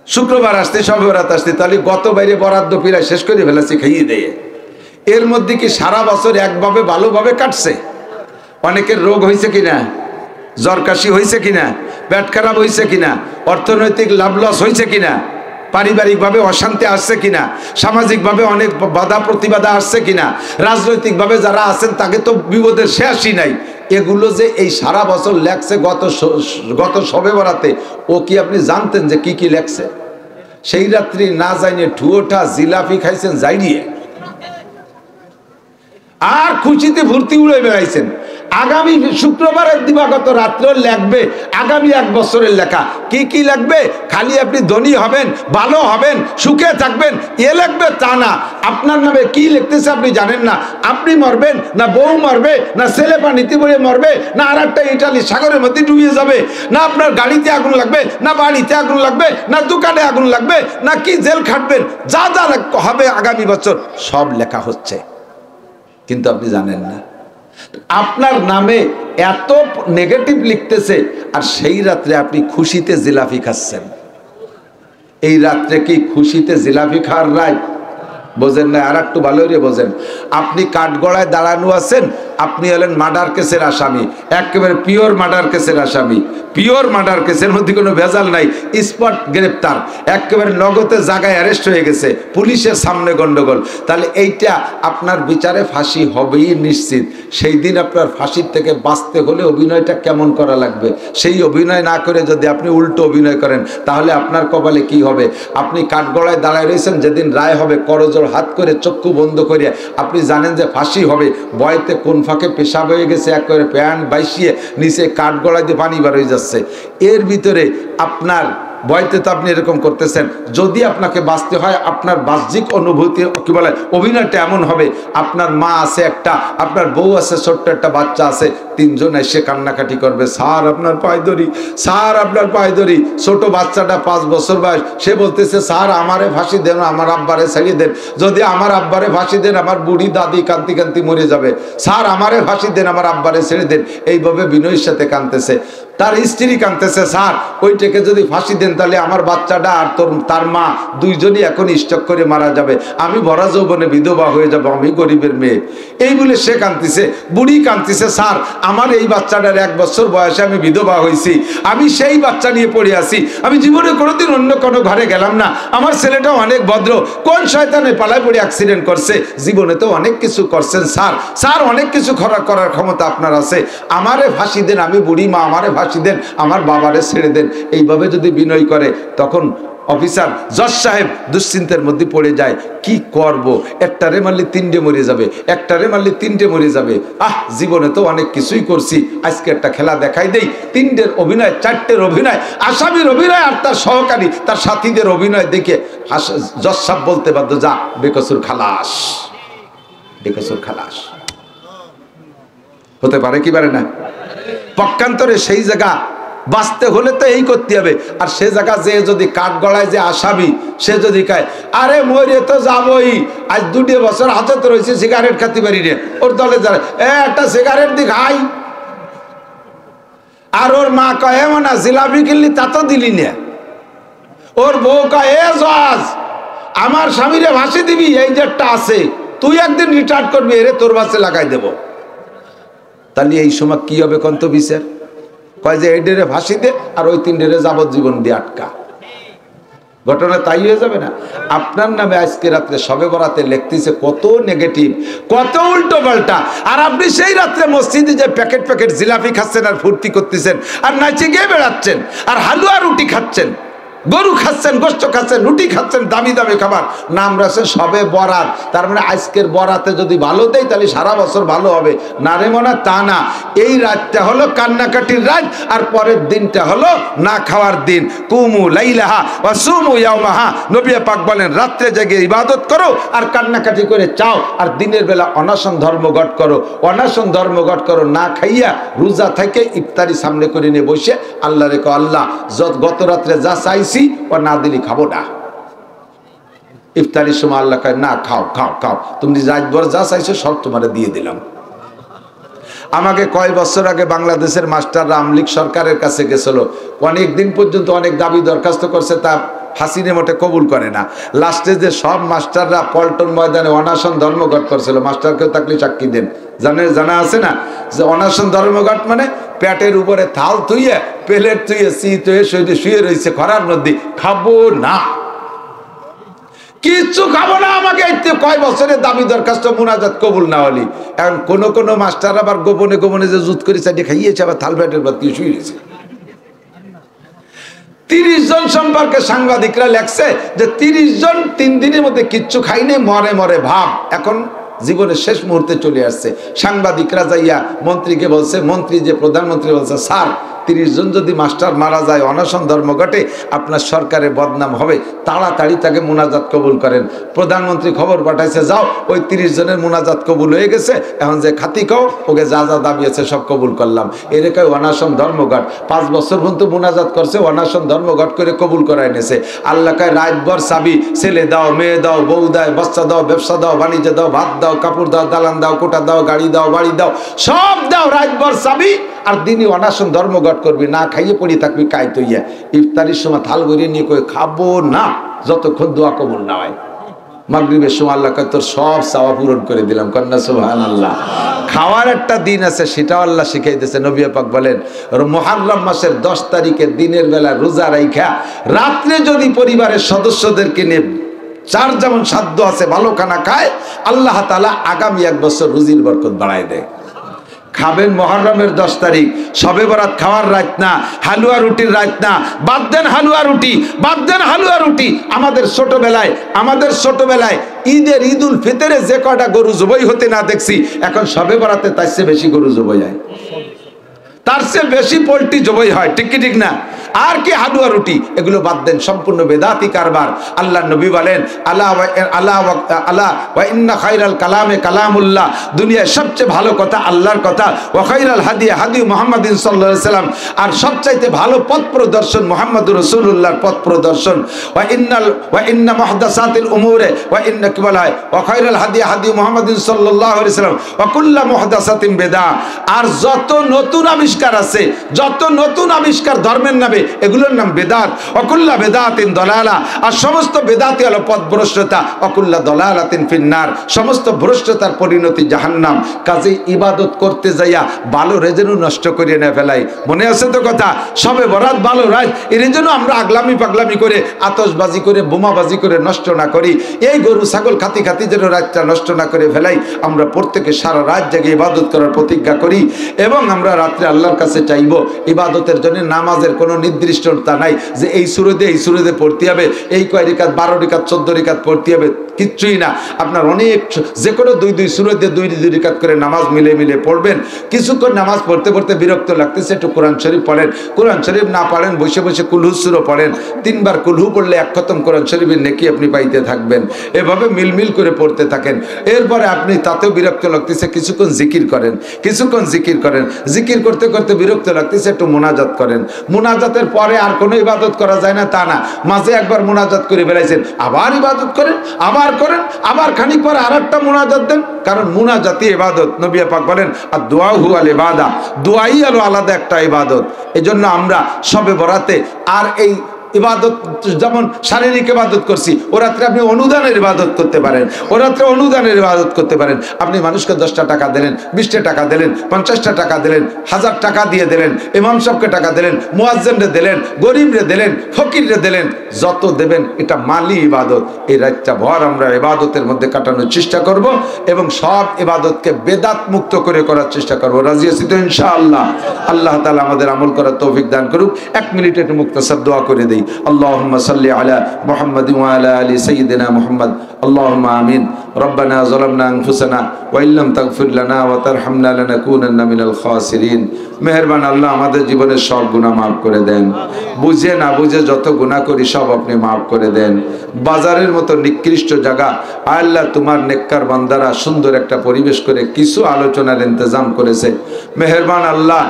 শুক্রবার আসতে শবে বরাত আসতে, তাহলে গত বাইরে বরাদ্দ পিরায় শেষ করে ফেলেছি খাইয়ে দিয়ে। এর মধ্যে কি সারা বছর একভাবে ভালোভাবে কাটছে? অনেকের রোগ হয়েছে কিনা, জ্বর কাশি হয়েছে কিনা, পেট খারাপ হয়েছে কিনা, অর্থনৈতিক লাভ লস হয়েছে কিনা, পারিবারিকভাবে অশান্তি আসছে কিনা, সামাজিকভাবে অনেক বাধা প্রতিবাধা আসছে কিনা, রাজনৈতিকভাবে যারা আছেন তাকে তো বিপদের শেষই নাই। এগুলো যে এই সারা বছর লেখছে গত শবে বরাতে, ও কি আপনি জানতেন যে কি কি লেখছে? সেই রাত্রি না জানিয়ে ঠুয়োটা জিলাপি খাইছেন যাইয়ে, আর খুশিতে ভর্তি উড়ে বেড়াইছেন। আগামী শুক্রবারের দিবাগত রাত্রে লেখবে আগামী 1 বছরের লেখা। কি কি লিখবে? খালি আপনি ধনী হবেন, ভালো হবেন, সুখে থাকবেন এ লিখবে তা না। আপনার নামে কি লিখতেছে আপনি জানেন না। আপনি মরবেন না বউ মরবে, না ছেলে পানিতে পড়ে মরবে, না আর একটা ইটালি সাগরের মধ্যে ডুবিয়ে যাবে, না আপনার গাড়িতে আগুন লাগবে, না বাড়িতে আগুন লাগবে, না দোকানে আগুন লাগবে, না কি জেল খাটবেন, যা যা হবে আগামী বছর সব লেখা হচ্ছে, কিন্তু আপনি জানেন না। আপনার নামে এত নেগেটিভ লিখতেছে, আর সেই রাত্রে আপনি খুশিতে জিলাপি খাচ্ছেন। এই রাত্রে কি খুশিতে জিলাপি খাওয়ার রাত? বোঝেন না, আর একটু ভালো করে বোঝেন। আপনি কাঠগড়ায় দাঁড়ানো আছেন, আপনি হলেন মার্ডার কেসের আসামি, একেবারে পিওর মার্ডার কেসের আসামি, পিওর মার্ডার কেসের মধ্যে কোনো ভেজাল নাই, স্পট গ্রেপ্তার, একেবারে নগদে জায়গায় অ্যারেস্ট হয়ে গেছে, পুলিশের সামনে গন্ডগোল। তাহলে এইটা আপনার বিচারে ফাঁসি হবেই নিশ্চিত। সেই দিন আপনার ফাঁসির থেকে বাঁচতে হলে অভিনয়টা কেমন করা লাগবে, সেই অভিনয় না করে যদি আপনি উল্টো অভিনয় করেন, তাহলে আপনার কপালে কি হবে? আপনি কাঠগড়ায় দাঁড়ায় রয়েছেন, যেদিন রায় হবে করজোড় হাত করে চক্ষু বন্ধ করে আপনি জানেন যে ফাঁসি হবে, বয়তে কোন ফাঁকে পেশাব হয়ে গেছে, একেবারে প্যান্ট বাইশিয়ে নিচে কাঠগড়ায় দিয়ে পানি বার হয়ে যাচ্ছে, এর ভিতরে আপনার বয়তে তো আপনি এরকম করতেছেন। যদি আপনাকে বাঁচতে হয়, আপনার বাহ্যিক অনুভূতি কি বলে অভিনয়টা এমন হবে, আপনার মা আছে একটা, আপনার বউ আছে, ছোট্ট একটা বাচ্চা আছে, 3 জন এসে কান্নাকাটি করবে, স্যার আপনার পায়ে ধরি, স্যার আপনার পায়ে ধরি। ছোট বাচ্চাটা 5 বছর বয়স, সে বলতেছে স্যার আমারে ফাঁসি দেন, আমার আব্বারে ছাড়িয়ে দেন, যদি আমার আব্বারে ফাঁসি দেন আমার বুড়ি দাদি কান্তি কান্তি মরে যাবে, স্যার আমারে ফাঁসি দেন, আমার আব্বারে ছেড়ে দেন। এইভাবে বিনয়ের সাথে কাঁদতেছে। তার স্ত্রী কাঁদতেছে, স্যার ওইটাকে যদি ফাঁসি দেন তাহলে আমার বাচ্চাটা আর তার মা দুইজনই এখন স্ট্রোক করে মারা যাবে, আমি ভরা যৌবনে বিধবা হয়ে যাব, আমি গরিবের মেয়ে। এই বলে সে কাঁদতেছে। বুড়ি কাঁদতেছে, স্যার আমার এই বাচ্চাটার 1 বছর বয়সে আমি বিধবা হয়েছি, আমি সেই বাচ্চা নিয়ে পড়ে আছি, আমি জীবনে কোনোদিন অন্য কোনো ঘরে গেলাম না, আমার ছেলেটাও অনেক ভদ্র, কোন শয়তানে পালায় পড়ে অ্যাক্সিডেন্ট করছে, জীবনে তো অনেক কিছু করছেন স্যার, স্যার অনেক কিছু করার ক্ষমতা আপনার আছে, আমারে ফাঁসি দেন, আমি বুড়ি মা, আমারে ফাঁসি দেন, আমার বাবারে ছেড়ে দেন। এইভাবে যদি বিনয় করে, তখন অফিসার জজ সাহেব দুশ্চিন্তার মধ্যে পড়ে যায়, কি করব, একটারে মারলে তিনটে মরে যাবে, একটারে মারলে তিনটে মরে যাবে। জীবনে তো অনেক কিছুই করছি, আজকে একটা খেলা দেখাই দেই। তিনটের অভিনয়, চারটের অভিনয়, আসামির অভিনয় আর তার সহকারী তার সাথীদের অভিনয় দেখে জজ সাহেব বলতে বাধ্য, যা বেকসুর খালাস, বেকসুর খালাস। হতে পারে কি পারে না? পক্ষান্তরে সেই জায়গা বাঁচতে হলে তো এই করতে হবে। আর সে জায়গা যে যদি কাঠ গড়ায় যে আসামি, সে যদি কয় আরে মরে তো যাবই, আজ 2 বছর হাতে রয়েছে সিগারেট খাতে পারি রে, ওর দলে যারা একটা সিগারেট দি খাই, আর ওর মা কয় এমন না জিলাপি কিনলি তা তো দিলি না, ওর বউ কয় এ জজ আমার স্বামীরে ভাসি দিবি, এই যেটা আছে তুই একদিন রিটায়ার করবি, এরে তোর বাসে লাগাই দেব। তাহলে এই সময় কি হবে কন্ত বিচার? কয় যে এই ডেরে ফাঁসি দে আর ওই 3 ডেরে যাবজ্জীবন দিয়ে আটকা। ঘটনা তাই হয়ে যাবে না? আপনার নামে আজকে রাত্রে শবে বরাতে লিখতেছে কত নেগেটিভ, কত উল্টো পাল্টা, আর আপনি সেই রাত্রে মসজিদে যে প্যাকেট প্যাকেট জিলাপি খাচ্ছেন আর ফুর্তি করতেছেন আর নাচে গিয়ে বেড়াচ্ছেন আর হালুয়া রুটি খাচ্ছেন, গরু খাচ্ছেন, গোস্ত খাচ্ছেন, রুটি খাচ্ছেন, দামি দামি খাবার, নাম রাখছেন সবে বরাত। তার মানে আজকের বরাতে যদি ভালো দেয় তাহলে সারা বছর ভালো হবে না রে মনে, তা না। এই রাতটা হলো কান্নাকাটির রাত, আর পরের দিনটা হলো না খাওয়ার দিন। কুমু লাইলাহা ওয়া সুমু ইয়াওমাহা, নবী পাক বলেন রাত্রে জেগে ইবাদত করো আর কান্নাকাটি করে চাও, আর দিনের বেলা অনশন ধর্মঘট করো, অনশন ধর্মঘট করো, না খাইয়া রোজা থেকে ইফতারি সামনে করে নিয়ে বসে আল্লাহ রেখো, আল্লাহ গত রাত্রে যা চাইছি ও না দিলি খাবো না। ইফতারির সময় আল্লাহ কয় না খাও খাও খাও, তুমি রাতভর যা চাইছো সব তোমারে দিয়ে দিলাম। আমাকে কয় বছর আগে বাংলাদেশের মাস্টাররা আমলিক সরকারের কাছে গেছিল, অনেক দিন পর্যন্ত অনেক দাবি দরখাস্ত করছে, তা হাসিনে মোটে কবুল করে না। লাস্টে যে সব মাস্টাররা পল্টন ময়দানে অনশন ধর্মঘট করছিল, মাস্টারকেও থাকলে সাক্ষী দেন, জানা আছে না যে অনশন ধর্মঘট মানে পেটের উপরে থাল থুইয়ে প্লেট থুইয়ে শীত হয়ে শুয়ে রয়েছে খরার মধ্যে, খাবো না, কিচ্ছু খাবো না। আমাকে কয় বছরের দাবি দরখাস্ত মুনাজাত কবুল না হলি, এখন কোন মাস্টার আবার গোপনে গোপনে যে জুত করে চাটিয়ে খাইয়েছে, আবার থাল পেটের বাদ দিয়ে শুয়ে রয়েছে। 30 জন সম্পর্কে সাংবাদিকরা লেখছে যে 30 জন 3 দিনের মধ্যে কিচ্ছু খাইনি, মরে মরে ভাব। এখন জীবনের শেষ মুহূর্তে চলে আসছে, সাংবাদিকরা যাইয়া মন্ত্রীকে বলছে, মন্ত্রী যে প্রধানমন্ত্রী বলছে, স্যার 30 জন যদি মাস্টার মারা যায় অনশন ধর্মঘটে, আপনার সরকারের বদনাম হবে, তাড়াতাড়ি তাকে মুনাজাত কবুল করেন। প্রধানমন্ত্রী খবর পাঠাইছে, যাও ওই 30 জনের মুনাজাত কবুল হয়ে গেছে, এখন যে খাতি খাও ওকে যা যা দাবি আছে সব কবুল করলাম। এরকম অনশন ধর্মঘট 5 বছর পর্যন্ত মুনাজাত করছে, অনশন ধর্মঘট করে কবুল করাই নিয়েছে। আল্লাহ কয় রাতভর চাবি, ছেলে দাও, মেয়ে দাও, বউ দেয়, বাচ্চা দাও, ব্যবসা দাও, বাণিজ্য দাও, ভাত দাও, কাপড় দাও, দালান দাও, কোটা দাও, গাড়ি দাও, বাড়ি দাও, সব দাও, রাতভর চাবি। আর দিনই অনাশন ধর্মঘট করবি, না খাইয়ে পড়ি থাকবি কায়ত হইয়া। ইফতারির সময় থাল ভরিয়ে নিয়ে কই খাবো না যতক্ষণ দোয়া কবুল না হয়। মাগরিবের সময় আল্লাহ কয় তোর সব চাওয়া পূরণ করে দিলাম, কন্যা সুবহানাল্লাহ। খাওয়ার একটা দিন আছে, সেটাও আল্লাহ শিখাইতেছে। নবী পাক বলেন মুহররম মাসের 10 তারিখে দিনের বেলা রোজা রাইখা রাত্রে যদি পরিবারের সদস্যদেরকে নিয়ে যার যেমন সাধ্য আছে ভালো খানা খায়, আল্লাহ তাআলা আগামী 1 বছর রুজির বরকত বাড়ায় দেয়। খাবেন মুহররমের 10 তারিখ, শবে বরাত খাওয়ার রাত না, হালুয়া রুটির রাত না। বাদ দেন হালুয়া রুটি, বাদ দেন হালুয়া রুটি। আমাদের ছোটবেলায় ঈদুল ফিতরে যে কটা গরু জবাই হতে না দেখছি, এখন শবে বরাতে তার চেয়ে বেশি গরু জবাই হয়, তার চেয়ে বেশি পোল্ট্রি জবাই হয়, ঠিক কি ঠিক না? আর কি হালুয়া রুটি, এগুলো বাদ দেন, সম্পূর্ণ বেদাতি কারবার। আল্লাহ নবী বলেন আলা ওয়া ইন্না খায়রাল কালামে কালামুল্লাহ, দুনিয়ার সবচেয়ে ভালো কথা আল্লাহর কথা। ওয়া খায়রাল হাদি হাদি মুহাম্মাদিন সাল্লাল্লাহু আলাইহি সাল্লাম, আর সবচাইতে ভালো পথ প্রদর্শন মুহাম্মদুর রাসূলুল্লাহর পথ প্রদর্শন। ওয়া ইন্না মুহদাসাতিল উমুরে ওয়া ইন্না কি বলা হয় ওয়া খায়রাল হাদি হাদি মুহাম্মাদিন সাল্লাল্লাহু আলাইহি সাল্লাম ওয়া কুল্লু মুহদাসাতিন বিদআ। আর যত নতুন আবিষ্কার আছে, যত নতুন আবিষ্কার ধর্মের নামে, এগুলোর নাম বেদাত। অকুল্লা বেদাতিন দলালা, আর সমস্ত বেদাতি হলো পথভ্রষ্টতা। অকুল্লা দলালাতিন ফিন্নার, সমস্ত ভ্রষ্টতার পরিণতি জাহান্নাম। কাজে ইবাদত করতে যাইয়া ভালো রেজেনু নষ্ট করিয়ে না ফেলাই। মনে আছে তো কথা, সবে বরাত ভালো রাত, এর জন্য আমরা আগলামি পাগলামি করে, আতশবাজি করে, বোমাবাজি করে নষ্ট না করি। এই গরু ছাগল খাতি খাতি যেন রাতটা নষ্ট না করে ফেলাই। আমরা প্রত্যেকে সারা রাত জেগে ইবাদত করার প্রতিজ্ঞা করি, এবং আমরা রাত্রে আল্লাহর কাছে চাইব ইবাদতের জন্য। নামাজের কোনো নির্দিষ্টতা নাই যে এই সুরতে পড়তে হবে, এই কয় রিকাত 12 রিকাত 14 রিকাত পড়তে হবে, কিচ্ছুই না। আপনার অনেক যে কোনো 2 সুরতে 2 রিকাত করে নামাজ মিলে মিলে পড়বেন। কিছুক্ষণ নামাজ পড়তে পড়তে বিরক্ত লাগতেছে, একটু কোরআন শরীফ পড়েন। কোরআন শরীফ না পড়েন, বসে বসে কুলহু সূরা পড়েন। 3 বার কুলহু পড়লে 1 খতম কোরআন শরীফের নেকি আপনি পাইতে থাকবেন। এভাবে মিলমিল করে পড়তে থাকেন। এরপরে আপনি তাতেও বিরক্ত লাগতেছে, কিছুক্ষণ জিকির করেন, কিছুক্ষণ জিকির করেন। জিকির করতে করতে বিরক্ত লাগতেছে, একটু মুনাজাত করেন। মুনাজাতের পরে আর কোনো ইবাদত করা যায় না তা না, মাঝে একবার মুনাজাত করে বেলাইছেন, আবার ইবাদত করেন, আবার করেন, আবার খানিক পরে আরেকটা মুনাজাত দেন। কারণ মুনাজাতি ইবাদত। নবী পাক বলেন আর দোয়া হুয়াল ইবাদা, দোয়াই হলো আলাদা একটা ইবাদত। এজন্য আমরা সবে বরাতে আর এই ইবাদত যেমন শারীরিক ইবাদত করছি, ও রাত্রে আপনি অনুদানের ইবাদত করতে পারেন, ও রাত্রে অনুদানের ইবাদত করতে পারেন। আপনি মানুষকে 10টা টাকা দিলেন, 20টা টাকা দিলেন, 50টা টাকা দিলেন, 1000 টাকা দিয়ে দিলেন, ইমাম সাহেবকে টাকা দিলেন, মুয়াজ্জিনরে দিলেন, গরিবরে দিলেন, ফকিররে দিলেন, যত দেবেন এটা মালি ইবাদত। এই রাতটা ভর আমরা ইবাদতের মধ্যে কাটানোর চেষ্টা করব এবং সব ইবাদতকে বেদাত মুক্ত করে করার চেষ্টা করব। রাজি আছি তো ইনশাআল্লাহ? আল্লাহ তাআলা আমাদের আমল করার তৌফিক দান করুক। 1 মিনিট একটু মুক্তাসার দোয়া করে দেই। اللهم صل على محمد وعلى ال سيدنا محمد اللهم آمين ربنا ظلمنا انفسنا وان لم تغفر لنا وترحمنا لنكونن من الخاسرين। মেহেরবান আল্লাহ আমাদের জীবনের সব গুনাহ মাফ করে দেন। বুঝে না বুঝে যত গুনাহ করি সব আপনি মাফ করে দেন। বাজারের মতো নিকৃষ্ট জায়গা আল্লাহ তোমার নেককার বান্দারা সুন্দর একটা পরিবেশ করে কিছু আলোচনার ইন্তজাম করেছে। মেহেরবান আল্লাহ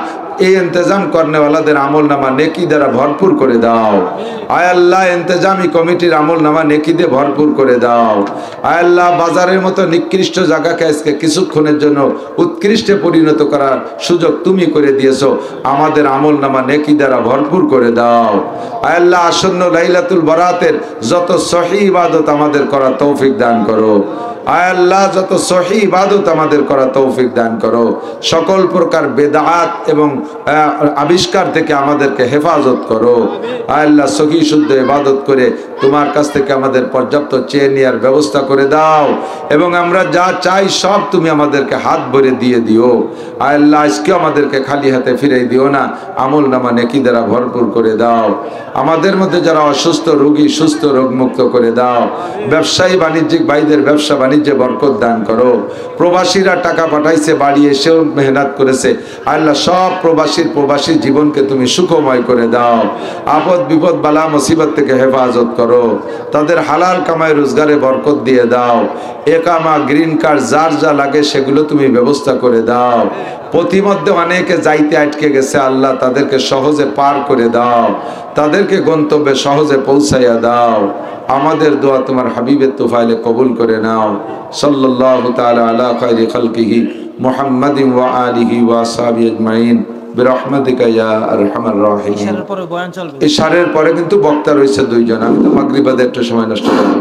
এই ইন্তজাম করনেওয়ালাদের আমল নামা নেকি দ্বারা ভরপুর করে দাও। আয় আল্লাহ ইন্তজামি কমিটির আমল নামা নেকি দিয়ে ভরপুর করে দাও। আয় আল্লাহ বাজারের মতো নিকৃষ্ট জায়গাকে আজকে কিছুক্ষণের জন্য উৎকৃষ্টে পরিণত করার সুযোগ তুমি করে দিয়েছো। আমাদের আমল নামা নেকি দ্বারা ভরপুর করে দাও। আয় আল্লাহ আসন্ন লাইলাতুল বারাতের যত সহি ইবাদত আমাদের করার তৌফিক দান করো। আয় আল্লাহ যত সহি ইবাদত আমাদের করা তৌফিক দান করো। সকল প্রকার বেদাত এবং আবিষ্কার থেকে আমাদেরকে হেফাজত করো। আয় আল্লাহ সহি শুদ্ধ ইবাদত করে তোমার কাছ থেকে আমাদের পর্যাপ্ত চেয়ে নেওয়ার ব্যবস্থা করে দাও এবং আমরা যা চাই সব তুমি আমাদেরকে হাত ভরে দিয়ে দিও। আয় আল্লাহ আজকে আমাদেরকে খালি হাতে ফিরে দিও না, আমল নামা নেকি দ্বারা ভরপুর করে দাও। আমাদের মধ্যে যারা অসুস্থ রোগী সুস্থ রোগমুক্ত করে দাও। ব্যবসায়ী বাণিজ্যিক ভাইদের ব্যবসা বাণিজ্যে বরকত দান করো। প্রবাসীরা টাকা পাঠাইছে, বাড়ি এসেও মেহনত করেছে, আল্লাহ সব প্রবাসী জীবনকে তুমি সুখময় করে দাও। আপদ বিপদ বালা মুসিবত থেকে হেফাজত করো। তাদের হালাল কামাই রোজগারে বরকত দিয়ে দাও। একামা গ্রিন কার্ড যার যা লাগে সেগুলো তুমি ব্যবস্থা করে দাও। প্রতিমধ্যে অনেকে যাইতে আটকে গেছে, আল্লাহ তাদেরকে সহজে পার করে দাও, তাদেরকে গন্তব্যে সহজে পৌঁছাইয়া দাও। আমাদের দোয়া তোমার হাবিবের তোফাইলে কবুল করে নাও। সাল্লাল্লাহু তাআলা আলা খায়রি খালকিহি মুহাম্মাদিন ওয়া আলিহি ওয়া আসহাবিহি আজমাইন বিরহমাতিকা ইয়া আরহামার রাহিমিন। ইশারের পরে কিন্তু বক্তা রয়েছে 2 জন। আমি তো মাগরিব বাদে একটু সময় নষ্ট করব।